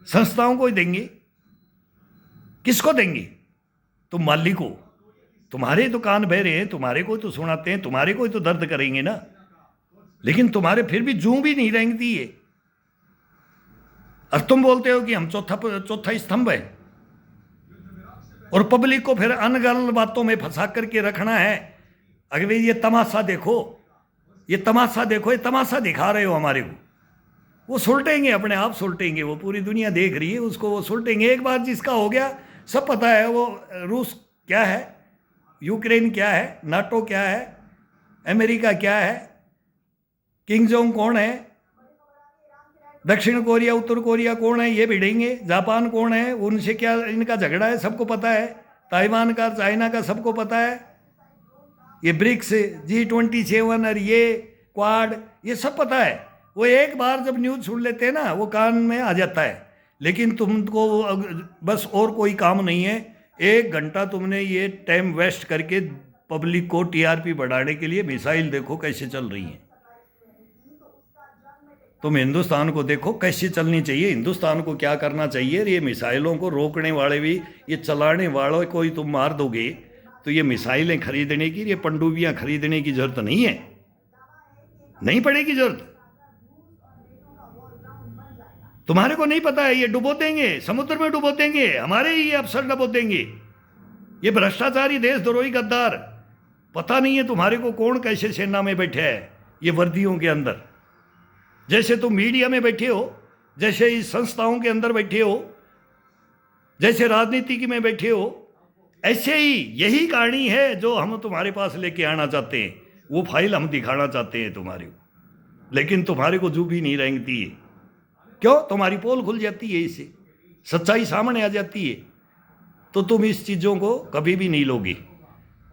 संस्थाओं को ही देंगे, किसको देंगे? तुम मालिक हो, तुम्हारे तो कान बह रहे हैं, तुम्हारे को तो सुनाते हैं, तुम्हारे को ही तो दर्द करेंगे ना, लेकिन तुम्हारे फिर भी जूं भी नहीं रेंगती है। और तुम बोलते हो कि हम चौथा स्तंभ है, और पब्लिक को फिर अनगढ़ बातों में फंसा करके रखना है। अगर ये तमाशा देखो, ये तमाशा देखो, ये तमाशा दिखा रहे हो हमारे को, वो सुलटेंगे, अपने आप सुलटेंगे, वो पूरी दुनिया देख रही है उसको, वो सुलटेंगे। एक बार जिसका हो गया सब पता है, वो रूस क्या है, यूक्रेन क्या है, नाटो क्या है, अमेरिका क्या है, किंग जोंग कौन है, दक्षिण कोरिया उत्तर कोरिया कौन है, ये भिड़ेंगे। जापान कौन है, उनसे क्या इनका झगड़ा है, सबको पता है। ताइवान का, चाइना का, सबको पता है। ये ब्रिक्स, G27 और ये क्वाड, ये सब पता है। वो एक बार जब न्यूज़ सुन लेते हैं ना, वो कान में आ जाता है। लेकिन तुमको बस और कोई काम नहीं है, 1 घंटा तुमने ये टाइम वेस्ट करके पब्लिक को टीआरपी बढ़ाने के लिए मिसाइल देखो कैसे चल रही हैं। तुम हिंदुस्तान को देखो कैसे चलनी चाहिए, हिंदुस्तान को क्या करना चाहिए। ये मिसाइलों को रोकने वाले भी, ये चलाने वालों को ही तुम मार दोगे, तो ये मिसाइलें खरीदने की, ये पनडुब्बियाँ खरीदने की जरूरत नहीं है, नहीं पड़ेगी जरूरत। तुम्हारे को नहीं पता है, ये डुबो देंगे, समुद्र में डुबो देंगे, हमारे ही अफसर डुबो देंगे। ये भ्रष्टाचारी देशद्रोही गद्दार, पता नहीं है तुम्हारे को कौन कैसे सेना में बैठे है ये वर्दियों के अंदर। जैसे तुम मीडिया में बैठे हो, जैसे इस संस्थाओं के अंदर बैठे हो, जैसे राजनीति में बैठे हो, ऐसे ही यही कहानी है जो हम तुम्हारे पास लेके आना चाहते हैं। वो फाइल हम दिखाना चाहते हैं तुम्हारे को, लेकिन तुम्हारे को जो भी नहीं रेंगती है। क्यों? तुम्हारी पोल खुल जाती है, इससे सच्चाई सामने आ जाती है, तो तुम इस चीज़ों को कभी भी नहीं लोगे।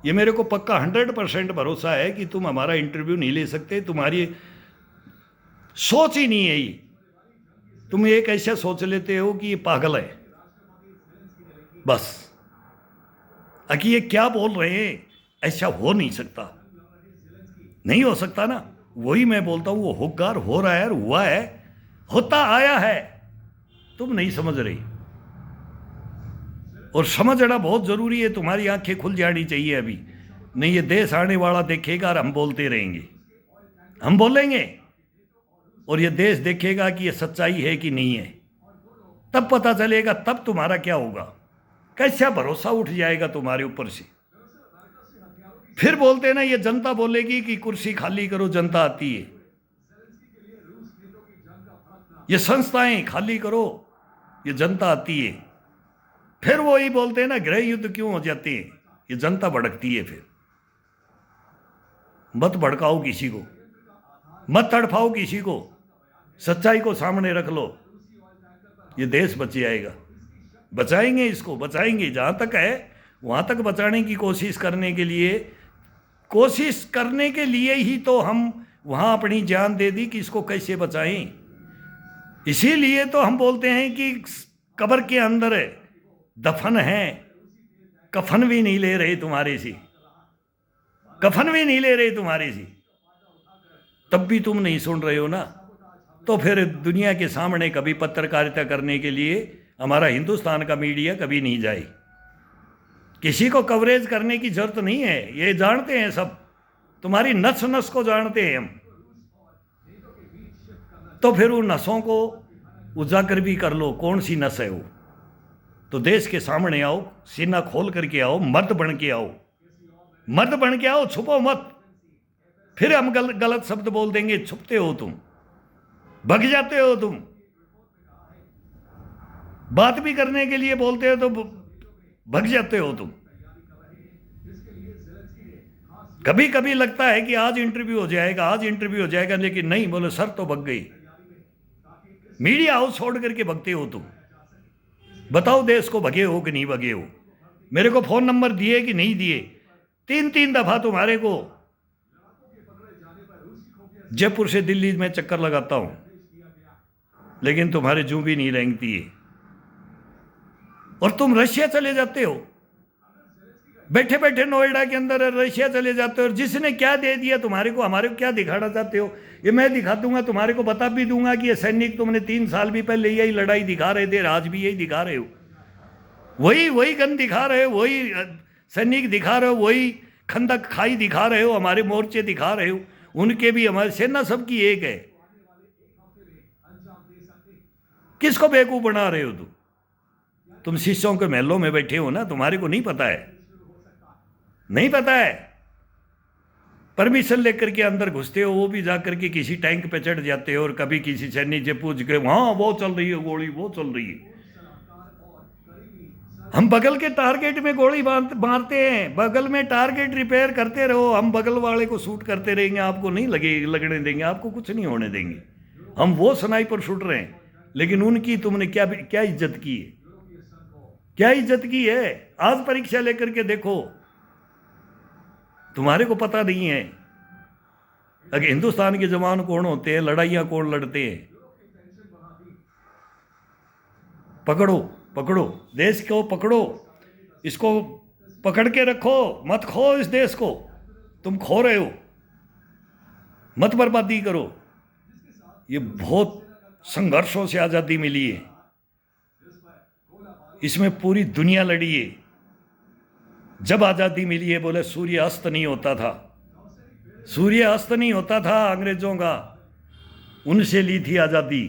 ये मेरे को पक्का 100% भरोसा है कि तुम हमारा इंटरव्यू नहीं ले सकते। तुम्हारी सोच ही नहीं है ये। तुम एक ऐसा सोच लेते हो कि ये पागल है, बस कि ये क्या बोल रहे हैं, ऐसा हो नहीं सकता, नहीं हो सकता ना। वही मैं बोलता हूँ, वो होकार हो रहा है, हुआ है, होता आया है, तुम नहीं समझ रही। और समझना बहुत जरूरी है, तुम्हारी आंखें खुल जानी चाहिए अभी, नहीं ये देश आने वाला देखेगा और हम बोलते रहेंगे, हम बोलेंगे और ये देश देखेगा कि ये सच्चाई है कि नहीं है। तब पता चलेगा, तब तुम्हारा क्या होगा, कैसा भरोसा उठ जाएगा तुम्हारे ऊपर से। फिर बोलते ना, ये जनता बोलेगी कि कुर्सी खाली करो, जनता आती है, ये संस्थाएं खाली करो, ये जनता आती है। फिर वो ही बोलते हैं ना, गृह युद्ध क्यों हो जाते हैं, ये जनता भड़कती है। फिर मत भड़काओ किसी को, मत तड़फाओ किसी को, सच्चाई को सामने रख लो, ये देश बच जाएगा। बचाएंगे इसको, बचाएंगे, जहां तक है वहां तक बचाने की कोशिश करने के लिए ही तो हम वहां अपनी जान दे दी कि इसको कैसे बचाएं। इसीलिए तो हम बोलते हैं कि कब्र के अंदर दफन है, कफन भी नहीं ले रहे तुम्हारे से, कफन भी नहीं ले रहे तुम्हारे से, तब भी तुम नहीं सुन रहे हो ना। तो फिर दुनिया के सामने कभी पत्रकारिता करने के लिए हमारा हिंदुस्तान का मीडिया कभी नहीं जाए। किसी को कवरेज करने की जरूरत नहीं है, ये जानते हैं सब, तुम्हारी नस नस को जानते हैं हम। तो फिर उन नसों को उजागर भी कर लो, कौन सी नस है वो। तो देश के सामने आओ, सीना खोल करके आओ, मर्द बन के आओ, मर्द बन के आओ, छुपो मत। फिर हम गलत शब्द बोल देंगे, छुपते हो तुम, भग जाते हो तुम, बात भी करने के लिए बोलते हो तो भग जाते हो तुम। कभी कभी लगता है कि आज इंटरव्यू हो जाएगा, आज इंटरव्यू हो जाएगा, लेकिन नहीं, बोले सर तो भग गई। मीडिया हाउस छोड़ करके भगते हो तुम। बताओ देश को भगे हो कि नहीं भगे हो। मेरे को फोन नंबर दिए कि नहीं दिए, 3 दफा तुम्हारे को जयपुर से दिल्ली में चक्कर लगाता हूं, लेकिन तुम्हारे जूं भी नहीं रेंगती है। और तुम रशिया चले जाते हो, बैठे बैठे नोएडा के अंदर रशिया चले जाते हो। और जिसने क्या दे दिया तुम्हारे को, हमारे को क्या दिखाना चाहते हो, ये मैं दिखा दूंगा, तुम्हारे को बता भी दूंगा कि ये सैनिक तुमने 3 साल भी पहले यही लड़ाई दिखा रहे थे, आज भी यही दिखा रहे हो, वही गन दिखा रहे हो, वही सैनिक दिखा रहे हो, वही खंदक खाई दिखा रहे हो, हमारे मोर्चे दिखा रहे हो, उनके भी, हमारी सेना सबकी एक है। किसको बेवकूफ बना रहे हो तुम शिष्यों के महलों में बैठे हो ना, तुम्हारे को नहीं पता है, नहीं पता है। परमिशन लेकर के अंदर घुसते हो, वो भी जाकर के किसी टैंक पे चढ़ जाते हो, और कभी किसी सैनिक से पूछ के, हाँ वो चल रही है गोली, वो चल रही है। हम बगल के टारगेट में गोली मारते हैं, बगल में टारगेट रिपेयर करते रहो, हम बगल वाले को शूट करते रहेंगे, आपको नहीं लगने देंगे, आपको कुछ नहीं होने देंगे। हम वो स्नाइपर शूट रहे हैं, लेकिन उनकी तुमने क्या इज्जत की है, क्या इज्जत की है। आज परीक्षा लेकर के देखो, तुम्हारे को पता नहीं है अगर हिंदुस्तान के जवान कौन होते हैं, लड़ाइयां कौन लड़ते हैं। पकड़ो पकड़ो देश को, पकड़ो इसको, पकड़ के रखो, मत खो इस देश को, तुम खो रहे हो, मत बर्बादी करो। ये बहुत संघर्षों से आज़ादी मिली है, इसमें पूरी दुनिया लड़ी है। जब आज़ादी मिली है, बोले सूर्य अस्त नहीं होता था, सूर्य अस्त नहीं होता था अंग्रेजों का, उनसे ली थी आज़ादी।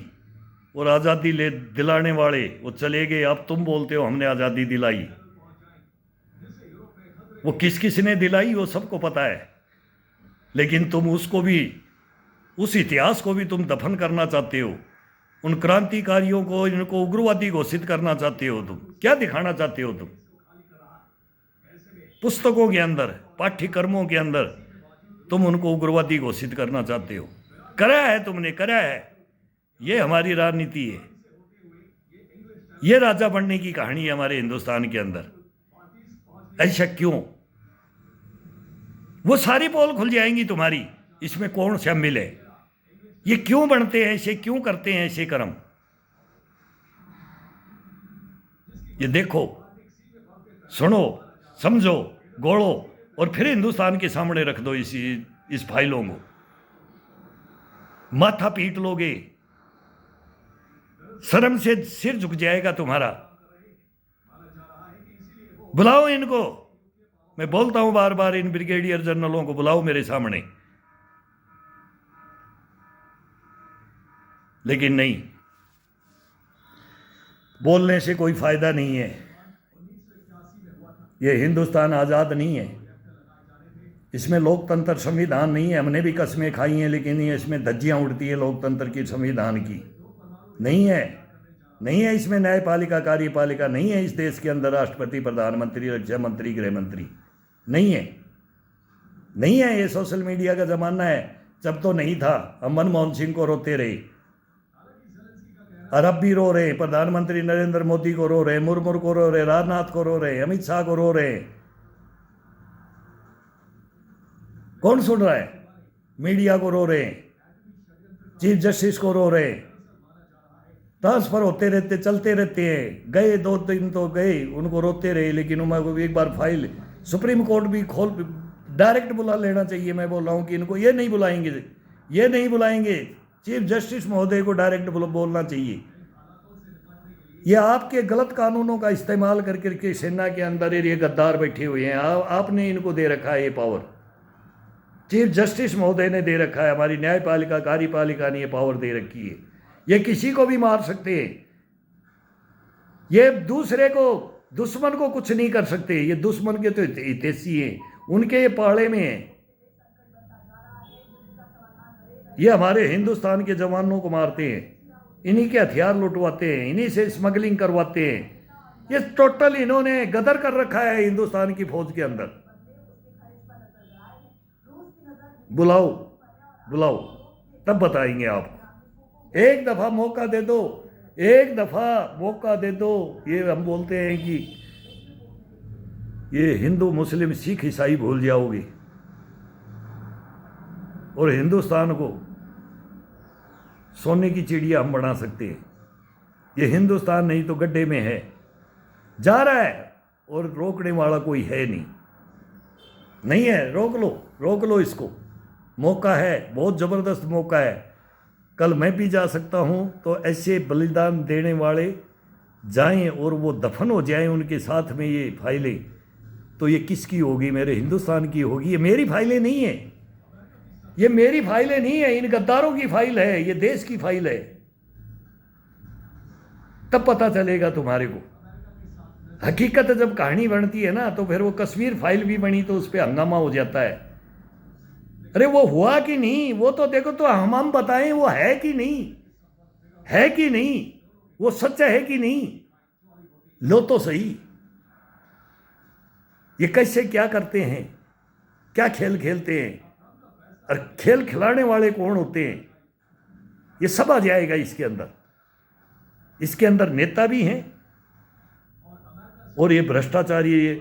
और आज़ादी दिलाने वाले वो चले गए, अब तुम बोलते हो हमने आज़ादी दिलाई। वो किस किस ने दिलाई वो सबको पता है, लेकिन तुम उसको भी, उस इतिहास को भी तुम दफन करना चाहते हो। उन क्रांतिकारियों को, इनको उग्रवादी घोषित करना चाहते हो। तुम क्या दिखाना चाहते हो? तुम पुस्तकों के अंदर, पाठ्यक्रमों के अंदर तुम उनको उग्रवादी घोषित करना चाहते हो। करा है तुमने, करा है। ये हमारी राजनीति है, ये राजा बनने की कहानी है हमारे हिंदुस्तान के अंदर। ऐसा क्यों? वो सारी पोल खुल जाएंगी तुम्हारी, इसमें कौन शामिल है, ये क्यों बनते हैं ऐसे, क्यों करते हैं ऐसे कर्म। ये देखो, सुनो, समझो, गोड़ो, और फिर हिंदुस्तान के सामने रख दो इस फाइलों को। माथा पीट लोगे, शर्म से सिर झुक जाएगा तुम्हारा। बुलाओ इनको, मैं बोलता हूं बार बार, इन ब्रिगेडियर जनरलों को बुलाओ मेरे सामने, लेकिन नहीं, बोलने से कोई फायदा नहीं है। ये हिंदुस्तान आज़ाद नहीं है, इसमें लोकतंत्र संविधान नहीं है। हमने भी कस्में खाई हैं, लेकिन ये इसमें धज्जियां उड़ती है लोकतंत्र की, संविधान की नहीं है। नहीं है इसमें न्यायपालिका, कार्यपालिका नहीं है इस देश के अंदर। राष्ट्रपति, प्रधानमंत्री, रक्षा मंत्री, गृह मंत्री नहीं है, नहीं है। ये सोशल मीडिया का जमाना है, जब तो नहीं था। हम मनमोहन सिंह को रोते रहे, और अब भी रो रहे, प्रधानमंत्री नरेंद्र मोदी को रो रहे, मुर्मू को रो रहे, राजनाथ को रो रहे, अमित शाह को रो रहे। कौन सुन रहा है? मीडिया को रो रहे, चीफ जस्टिस को रो रहे। ट्रांसफर होते रहते, चलते रहते हैं। गए 2 दिन तो गए, उनको रोते रहे, लेकिन उनको एक बार फाइल सुप्रीम कोर्ट भी खोल, डायरेक्ट बुला लेना चाहिए। मैं बोल रहा हूँ कि इनको ये नहीं बुलाएंगे, ये नहीं बुलाएंगे। चीफ जस्टिस महोदय को डायरेक्ट बोलना चाहिए। ये आपके गलत कानूनों का इस्तेमाल करके सेना के अंदर ये गद्दार बैठे हुए हैं। आपने इनको दे रखा है ये पावर, चीफ जस्टिस महोदय ने दे रखा है। हमारी न्यायपालिका, कार्यपालिका ने ये पावर दे रखी है। ये किसी को भी मार सकते हैं, ये दूसरे को, दुश्मन को कुछ नहीं कर सकते। ये दुश्मन के तो हितैषी हैं, उनके ये पाले में हैं। ये हमारे हिंदुस्तान के जवानों को मारते हैं, इन्हीं के हथियार लुटवाते हैं, इन्हीं से स्मगलिंग करवाते हैं। ये टोटल इन्होंने गदर कर रखा है हिंदुस्तान की फौज के अंदर। बुलाओ, बुलाओ, तब बताएंगे आपको। एक दफा मौका दे दो, एक दफा मौका दे दो। ये हम बोलते हैं कि ये हिंदू, मुस्लिम, सिख, ईसाई भूल जाओगे, और हिंदुस्तान को सोने की चिड़िया हम बना सकते हैं। ये हिंदुस्तान नहीं तो गड्ढे में है, जा रहा है, और रोकने वाला कोई है नहीं, नहीं है। रोक लो, रोक लो इसको, मौका है, बहुत ज़बरदस्त मौका है। कल मैं भी जा सकता हूँ, तो ऐसे बलिदान देने वाले जाएं और वो दफन हो जाएं उनके साथ में। ये फाइलें तो ये किसकी होगी? मेरे हिंदुस्तान की होगी। ये मेरी फाइलें नहीं है, ये मेरी फाइलें नहीं है, इन गद्दारों की फाइल है, ये देश की फाइल है। तब पता चलेगा तुम्हारे को हकीकत। जब कहानी बनती है ना, तो फिर वो कश्मीर फाइल भी बनी तो उस पर हंगामा हो जाता है। अरे वो हुआ कि नहीं, वो तो देखो, तो हम बताएं वो है कि नहीं, है कि नहीं, वो सच्चा है कि नहीं। लो तो सही, ये कैसे क्या करते हैं, क्या खेल खेलते हैं, और खेल खिलाने वाले कौन होते हैं, ये सब आ जाएगा इसके अंदर। इसके अंदर नेता भी हैं, और ये भ्रष्टाचारी, ये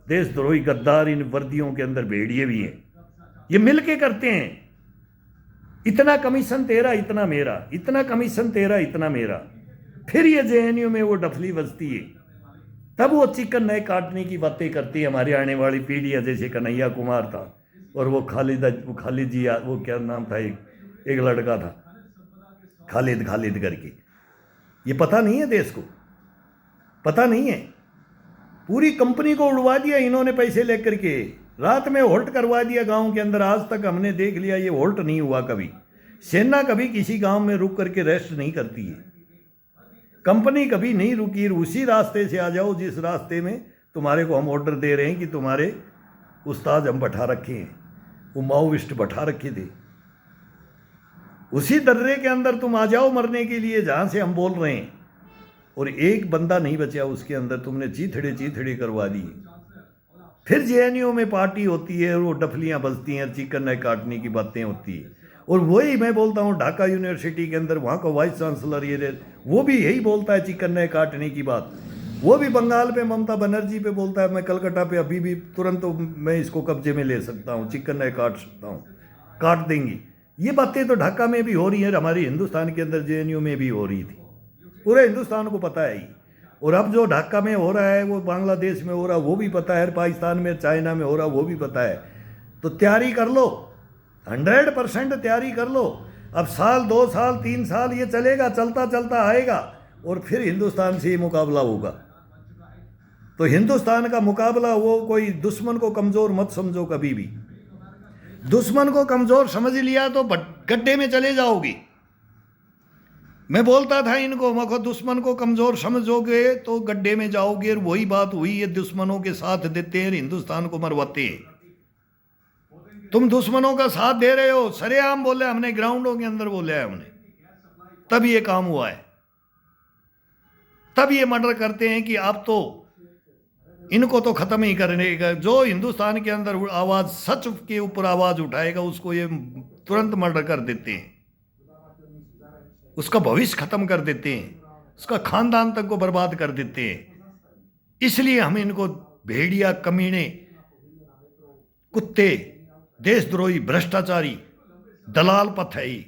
देशद्रोही गद्दार, इन वर्दियों के अंदर भेड़िए भी हैं। ये मिलके करते हैं। इतना कमीशन तेरा, इतना मेरा, इतना कमीशन तेरा, इतना मेरा। फिर ये जेएनयू में वो डफली बजती है, तब वो चिकन नए काटने की बातें करती है हमारी आने वाली पीढ़ी। जैसे कन्हैया कुमार था, और वो खालिद जी, वो क्या नाम था, एक लड़का था खालिद करके। ये पता नहीं है देश को, पता नहीं है। पूरी कंपनी को उड़वा दिया इन्होंने पैसे लेकर के, रात में होल्ट करवा दिया गांव के अंदर। आज तक हमने देख लिया ये होल्ट नहीं हुआ कभी। सेना कभी किसी गांव में रुक करके रेस्ट नहीं करती है, कंपनी कभी नहीं रुकी। उसी रास्ते से आ जाओ जिस रास्ते में तुम्हारे को हम ऑर्डर दे रहे हैं कि तुम्हारे उस्ताद हम बैठा रखे हैं, वो माओविस्ट बैठा रखे थे। उसी दर्रे के अंदर तुम आ जाओ मरने के लिए जहाँ से हम बोल रहे हैं, और एक बंदा नहीं बचा उसके अंदर, तुमने चीथड़े चीथड़े करवा दिए। फिर जेएनयू में पार्टी होती है और वो डफलियाँ बजती हैं, चिकन नेक काटने की बातें होती है। और वही मैं बोलता हूँ ढाका यूनिवर्सिटी के अंदर वहाँ का वाइस चांसलर ये वो भी यही बोलता है चिकन नेक काटने की बात। वो भी बंगाल पे ममता बनर्जी पे बोलता है, मैं कलकत्ता पे अभी भी तुरंत तो मैं इसको कब्जे में ले सकता हूँ, चिकन नेक काट सकता हूँ, काट देंगी। ये बातें तो ढाका में भी हो रही हैं, हमारे हिंदुस्तान के अंदर जेएनयू में भी हो रही थी, पूरे हिंदुस्तान को पता है ही। और अब जो ढाका में हो रहा है वो बांग्लादेश में हो रहा है वो भी पता है, पाकिस्तान में चाइना में हो रहा वो भी पता है। तो तैयारी कर लो, 100% तैयारी कर लो। अब साल 2 साल 3 साल ये चलेगा, चलता चलता आएगा और फिर हिंदुस्तान से ये मुकाबला होगा। तो हिंदुस्तान का मुकाबला, वो कोई दुश्मन को कमज़ोर मत समझो कभी भी। दुश्मन को कमज़ोर समझ लिया तो गड्ढे में चले जाओगी। मैं बोलता था इनको, मखो दुश्मन को कमज़ोर समझोगे तो गड्ढे में जाओगे, और वही बात हुई। ये दुश्मनों के साथ देते हैं, हिंदुस्तान को मरवाते हैं। तुम दुश्मनों का साथ दे रहे हो, सरेआम बोले हमने, ग्राउंडों के अंदर बोले है हमने, तब ये काम हुआ है। तब ये मर्डर करते हैं कि अब तो इनको तो खत्म ही करने का। जो हिंदुस्तान के अंदर आवाज, सच के ऊपर आवाज उठाएगा उसको ये तुरंत मर्डर कर देते हैं, उसका भविष्य खत्म कर देते हैं, उसका खानदान तक को बर्बाद कर देते हैं। इसलिए हम इनको भेड़िया, कमीने, कुत्ते, देशद्रोही, भ्रष्टाचारी, दलाल पथई,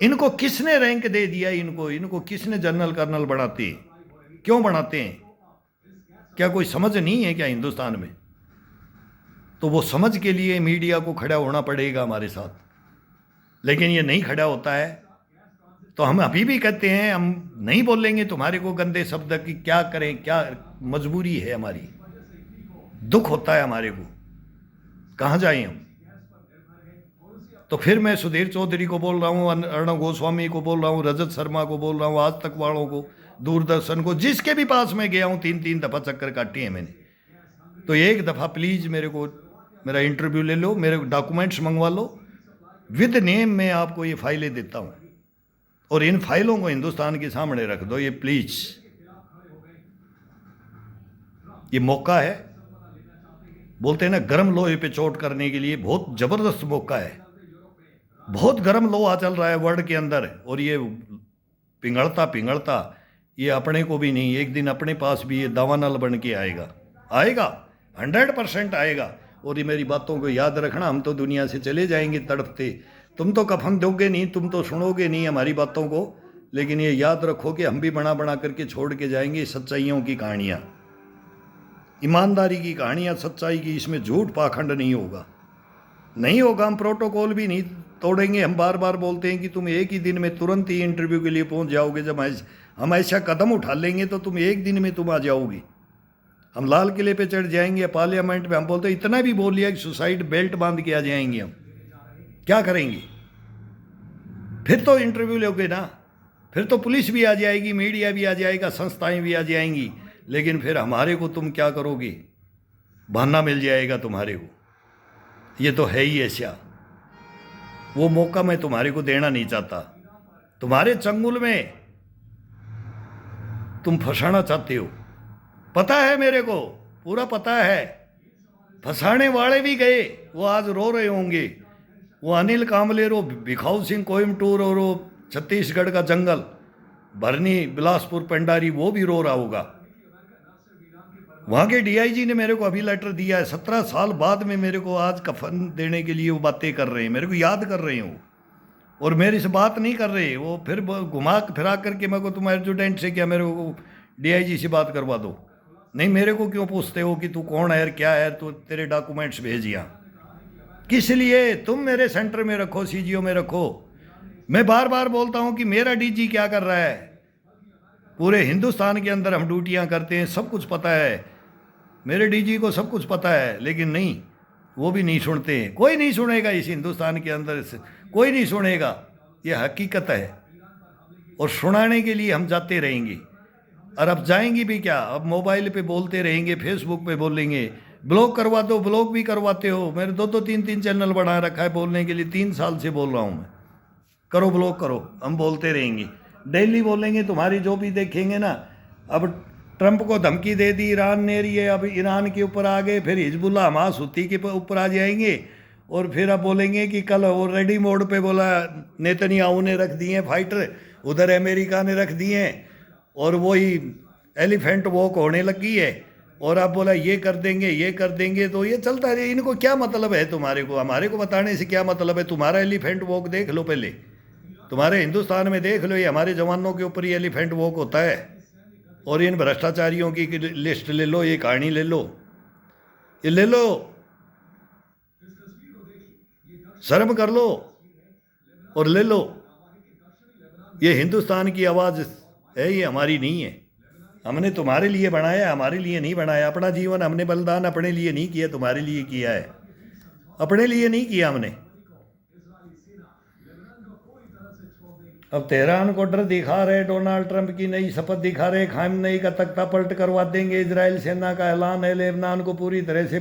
इनको किसने रैंक दे दिया? इनको किसने जनरल कर्नल बनाते हैं? क्यों बनाते हैं? क्या कोई समझ नहीं है क्या हिंदुस्तान में? तो वो समझ के लिए मीडिया को खड़ा होना पड़ेगा हमारे साथ, लेकिन ये नहीं खड़ा होता है। तो हम अभी भी कहते हैं, हम नहीं बोलेंगे तुम्हारे को गंदे शब्द की, क्या करें, क्या मजबूरी है हमारी, दुख होता है हमारे को, कहाँ जाएं हम? तो फिर मैं सुधीर चौधरी को बोल रहा हूँ, अर्णव गोस्वामी को बोल रहा हूँ, रजत शर्मा को बोल रहा हूँ, आज तक वालों को, दूरदर्शन को, जिसके भी पास मैं गया हूँ, 3-3 दफ़ा चक्कर काटे हैं मैंने। तो एक दफ़ा प्लीज़ मेरा इंटरव्यू ले लो, मेरे डॉक्यूमेंट्स मंगवा लो, विद नेम मैं आपको ये फाइलें देता हूँ, और इन फाइलों को हिंदुस्तान के सामने रख दो। ये प्लीज़, ये मौका है, बोलते हैं ना गर्म लोहे पे चोट करने के लिए, बहुत ज़बरदस्त मौका है। बहुत गर्म लोहा चल रहा है वर्ल्ड के अंदर, और ये पिघलता ये अपने को भी नहीं, एक दिन अपने पास भी ये दावानल बन के आएगा 100% आएगा। और ये मेरी बातों को याद रखना, हम तो दुनिया से चले जाएंगे तड़पते, तुम तो कफन दोगे नहीं, तुम तो सुनोगे नहीं हमारी बातों को, लेकिन ये याद रखो कि हम भी बना करके छोड़ के जाएंगे सच्चाइयों की कहानियाँ, ईमानदारी की कहानियाँ, सच्चाई की। इसमें झूठ पाखंड नहीं होगा। हम प्रोटोकॉल भी नहीं तोड़ेंगे। हम बार बार बोलते हैं कि तुम एक ही दिन में तुरंत ही इंटरव्यू के लिए पहुंच जाओगे। जब हम ऐसा कदम उठा लेंगे तो तुम एक दिन में तुम आ जाओगे। हम लाल किले पे चढ़ जाएंगे, पार्लियामेंट में हम बोलते हैं, इतना भी बोल लिया कि सुसाइड बेल्ट बांध के आ जाएंगे। हम क्या करेंगे? फिर तो इंटरव्यू लोगे ना, फिर तो पुलिस भी आ जाएगी, मीडिया भी आ जाएगा, संस्थाएं भी आ जाएंगी, लेकिन फिर हमारे को तुम क्या करोगे? बहाना मिल जाएगा तुम्हारे को। ये तो है ही ऐसा। वो मौका मैं तुम्हारे को देना नहीं चाहता। तुम्हारे चंगुल में तुम फंसाना चाहते हो, पता है मेरे को, पूरा पता है। फंसाने वाले भी गए, वो आज रो रहे होंगे। वो अनिल कामलेर, वो भिखाऊ सिंह कोयमटूर, और वो छत्तीसगढ़ का जंगल, भरनी, बिलासपुर, पंडारी, वो भी रो रहा होगा। वहाँ के डीआईजी ने मेरे को अभी लेटर दिया है, 17 साल बाद में मेरे को आज कफन देने के लिए वो बातें कर रहे हैं, मेरे को याद कर रहे हैं वो, और मेरे से बात नहीं कर रहे। वो फिर घुमा फिरा करके मेरे को, तुम एडजुटेंट से क्या मेरे को डीआईजी से बात करवा दो। नहीं, मेरे को क्यों पूछते हो कि तू कौन है, क्या है, तो तेरे डॉक्यूमेंट्स भेज यहाँ किस लिए? तुम मेरे सेंटर में रखो, सीजीओ में रखो। मैं बार बार बोलता हूँ कि मेरा डीजी क्या कर रहा है। पूरे हिंदुस्तान के अंदर हम ड्यूटियाँ करते हैं, सब कुछ पता है, मेरे डीजी को सब कुछ पता है, लेकिन नहीं, वो भी नहीं सुनते हैं। कोई नहीं सुनेगा इस हिंदुस्तान के अंदर, कोई नहीं सुनेगा, ये हकीकत है। और सुनाने के लिए हम जाते रहेंगे। और अब जाएंगी भी क्या, अब मोबाइल पे बोलते रहेंगे, फेसबुक पे बोलेंगे, ब्लॉक करवा दो, ब्लॉक भी करवाते हो। मेरे दो दो तीन तीन चैनल बना रखा है बोलने के लिए, 3 साल से बोल रहा हूँ मैं, करो ब्लॉक करो, हम बोलते रहेंगे, डेली बोलेंगे, तुम्हारी जो भी देखेंगे ना। अब ट्रंप को धमकी दे दी ईरान ने, ये अब ईरान के ऊपर आ गए, फिर हिजबुल्ला हमास हुती के ऊपर आ जाएंगे, और फिर अब बोलेंगे कि कल ऑलरेडी मोड पे बोला नेतन्याहू ने रख दिए फाइटर, उधर अमेरिका ने रख दिए, और वही एलिफेंट वॉक होने लगी है, और अब बोला ये कर देंगे ये कर देंगे। तो ये चलता है। इनको क्या मतलब है तुम्हारे को, हमारे को बताने से क्या मतलब है? तुम्हारा एलिफेंट वॉक देख लो पहले, तुम्हारे हिंदुस्तान में देख लो, ये हमारे जवानों के ऊपर ये एलिफेंट वॉक होता है। और इन भ्रष्टाचारियों की लिस्ट ले लो, ये कहानी ले लो, ये ले लो, शर्म कर लो और ले लो। ये हिंदुस्तान की आवाज़ है, ये हमारी नहीं है। हमने तुम्हारे लिए बनाया, हमारे लिए नहीं बनाया। अपना जीवन हमने बलिदान अपने लिए नहीं किया, तुम्हारे लिए किया है, अपने लिए नहीं किया हमने। अब तेहरान को डर दिखा रहे, डोनाल्ड ट्रंप की नई शपथ दिखा रहे, खामनेई का तख्ता पलट करवा देंगे, इजराइल सेना का ऐलान है, लेबनान को पूरी तरह से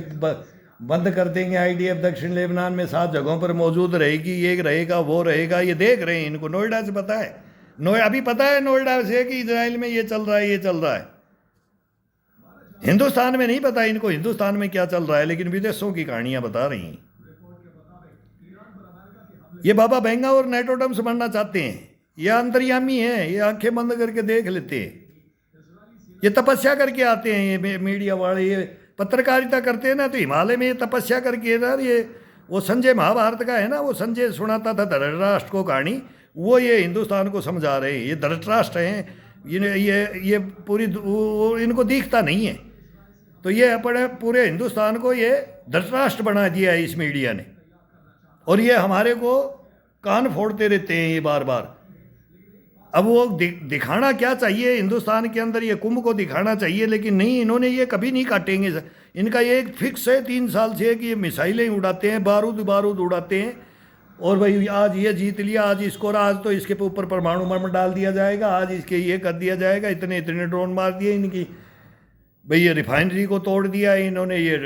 बंद कर देंगे। आईडीएफ दक्षिण लेबनान में 7 जगहों पर मौजूद रहेगी, ये रहेगा वो रहेगा। ये देख रहे हैं, इनको नोएडा से पता है, अभी पता है नोएडा से कि इजराइल में ये चल रहा है, ये चल रहा है। हिंदुस्तान में नहीं पता इनको, हिंदुस्तान में क्या चल रहा है, लेकिन विदेशों की कहानियां बता रही हैं। ये बाबा बेंगा और नेटोडम्स बनना चाहते हैं, ये अंतर्यामी हैं, ये आंखें बंद करके देख लेते हैं, ये तपस्या करके आते हैं। ये मीडिया वाले ये पत्रकारिता करते हैं ना, तो हिमालय में ये तपस्या करके इधर, ये वो संजय महाभारत का है ना, वो संजय सुनाता था धृतराष्ट्र को कहानी, वो ये हिंदुस्तान को समझा रहे हैं। ये धृतराष्ट्र हैं, ये पूरी इनको दिखता नहीं है, तो ये अपने पूरे हिंदुस्तान को ये धृतराष्ट्र बना दिया है इस मीडिया ने। और ये हमारे को कान फोड़ते रहते हैं ये बार बार। अब वो दिखाना क्या चाहिए हिंदुस्तान के अंदर, ये कुंभ को दिखाना चाहिए, लेकिन नहीं, इन्होंने ये कभी नहीं काटेंगे। इनका ये एक फिक्स है 3 साल से कि ये मिसाइलें उड़ाते हैं, बारूद उड़ाते हैं, और भाई आज ये जीत लिया, आज इसको, आज तो इसके ऊपर परमाणु बम डाल दिया जाएगा, आज इसके ये कर दिया जाएगा, इतने इतने ड्रोन मार दिए इनकी, भाई ये रिफाइनरी को तोड़ दिया इन्होंने, ये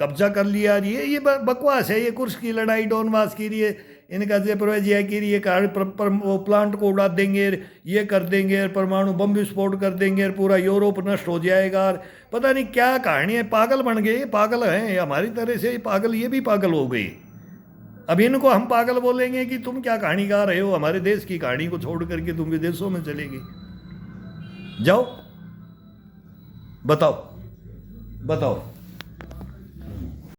कब्जा कर लिया। ये बकवास है, ये कुर्स की लड़ाई डोनबास की रही है, इनका जयपुरजिया की रही है, वो प्लांट को उड़ा देंगे, ये कर देंगे, परमाणु बम विस्फोट कर देंगे, पूरा यूरोप नष्ट हो जाएगा, पता नहीं क्या कहानी है। पागल बन गए, ये पागल हैं हमारी तरह से, पागल, ये भी पागल हो गई। अब इनको हम पागल बोलेंगे कि तुम क्या कहानी गा रहे हो, हमारे देश की कहानी को छोड़ करके तुम विदेशों में चले गए। जाओ बताओ बताओ।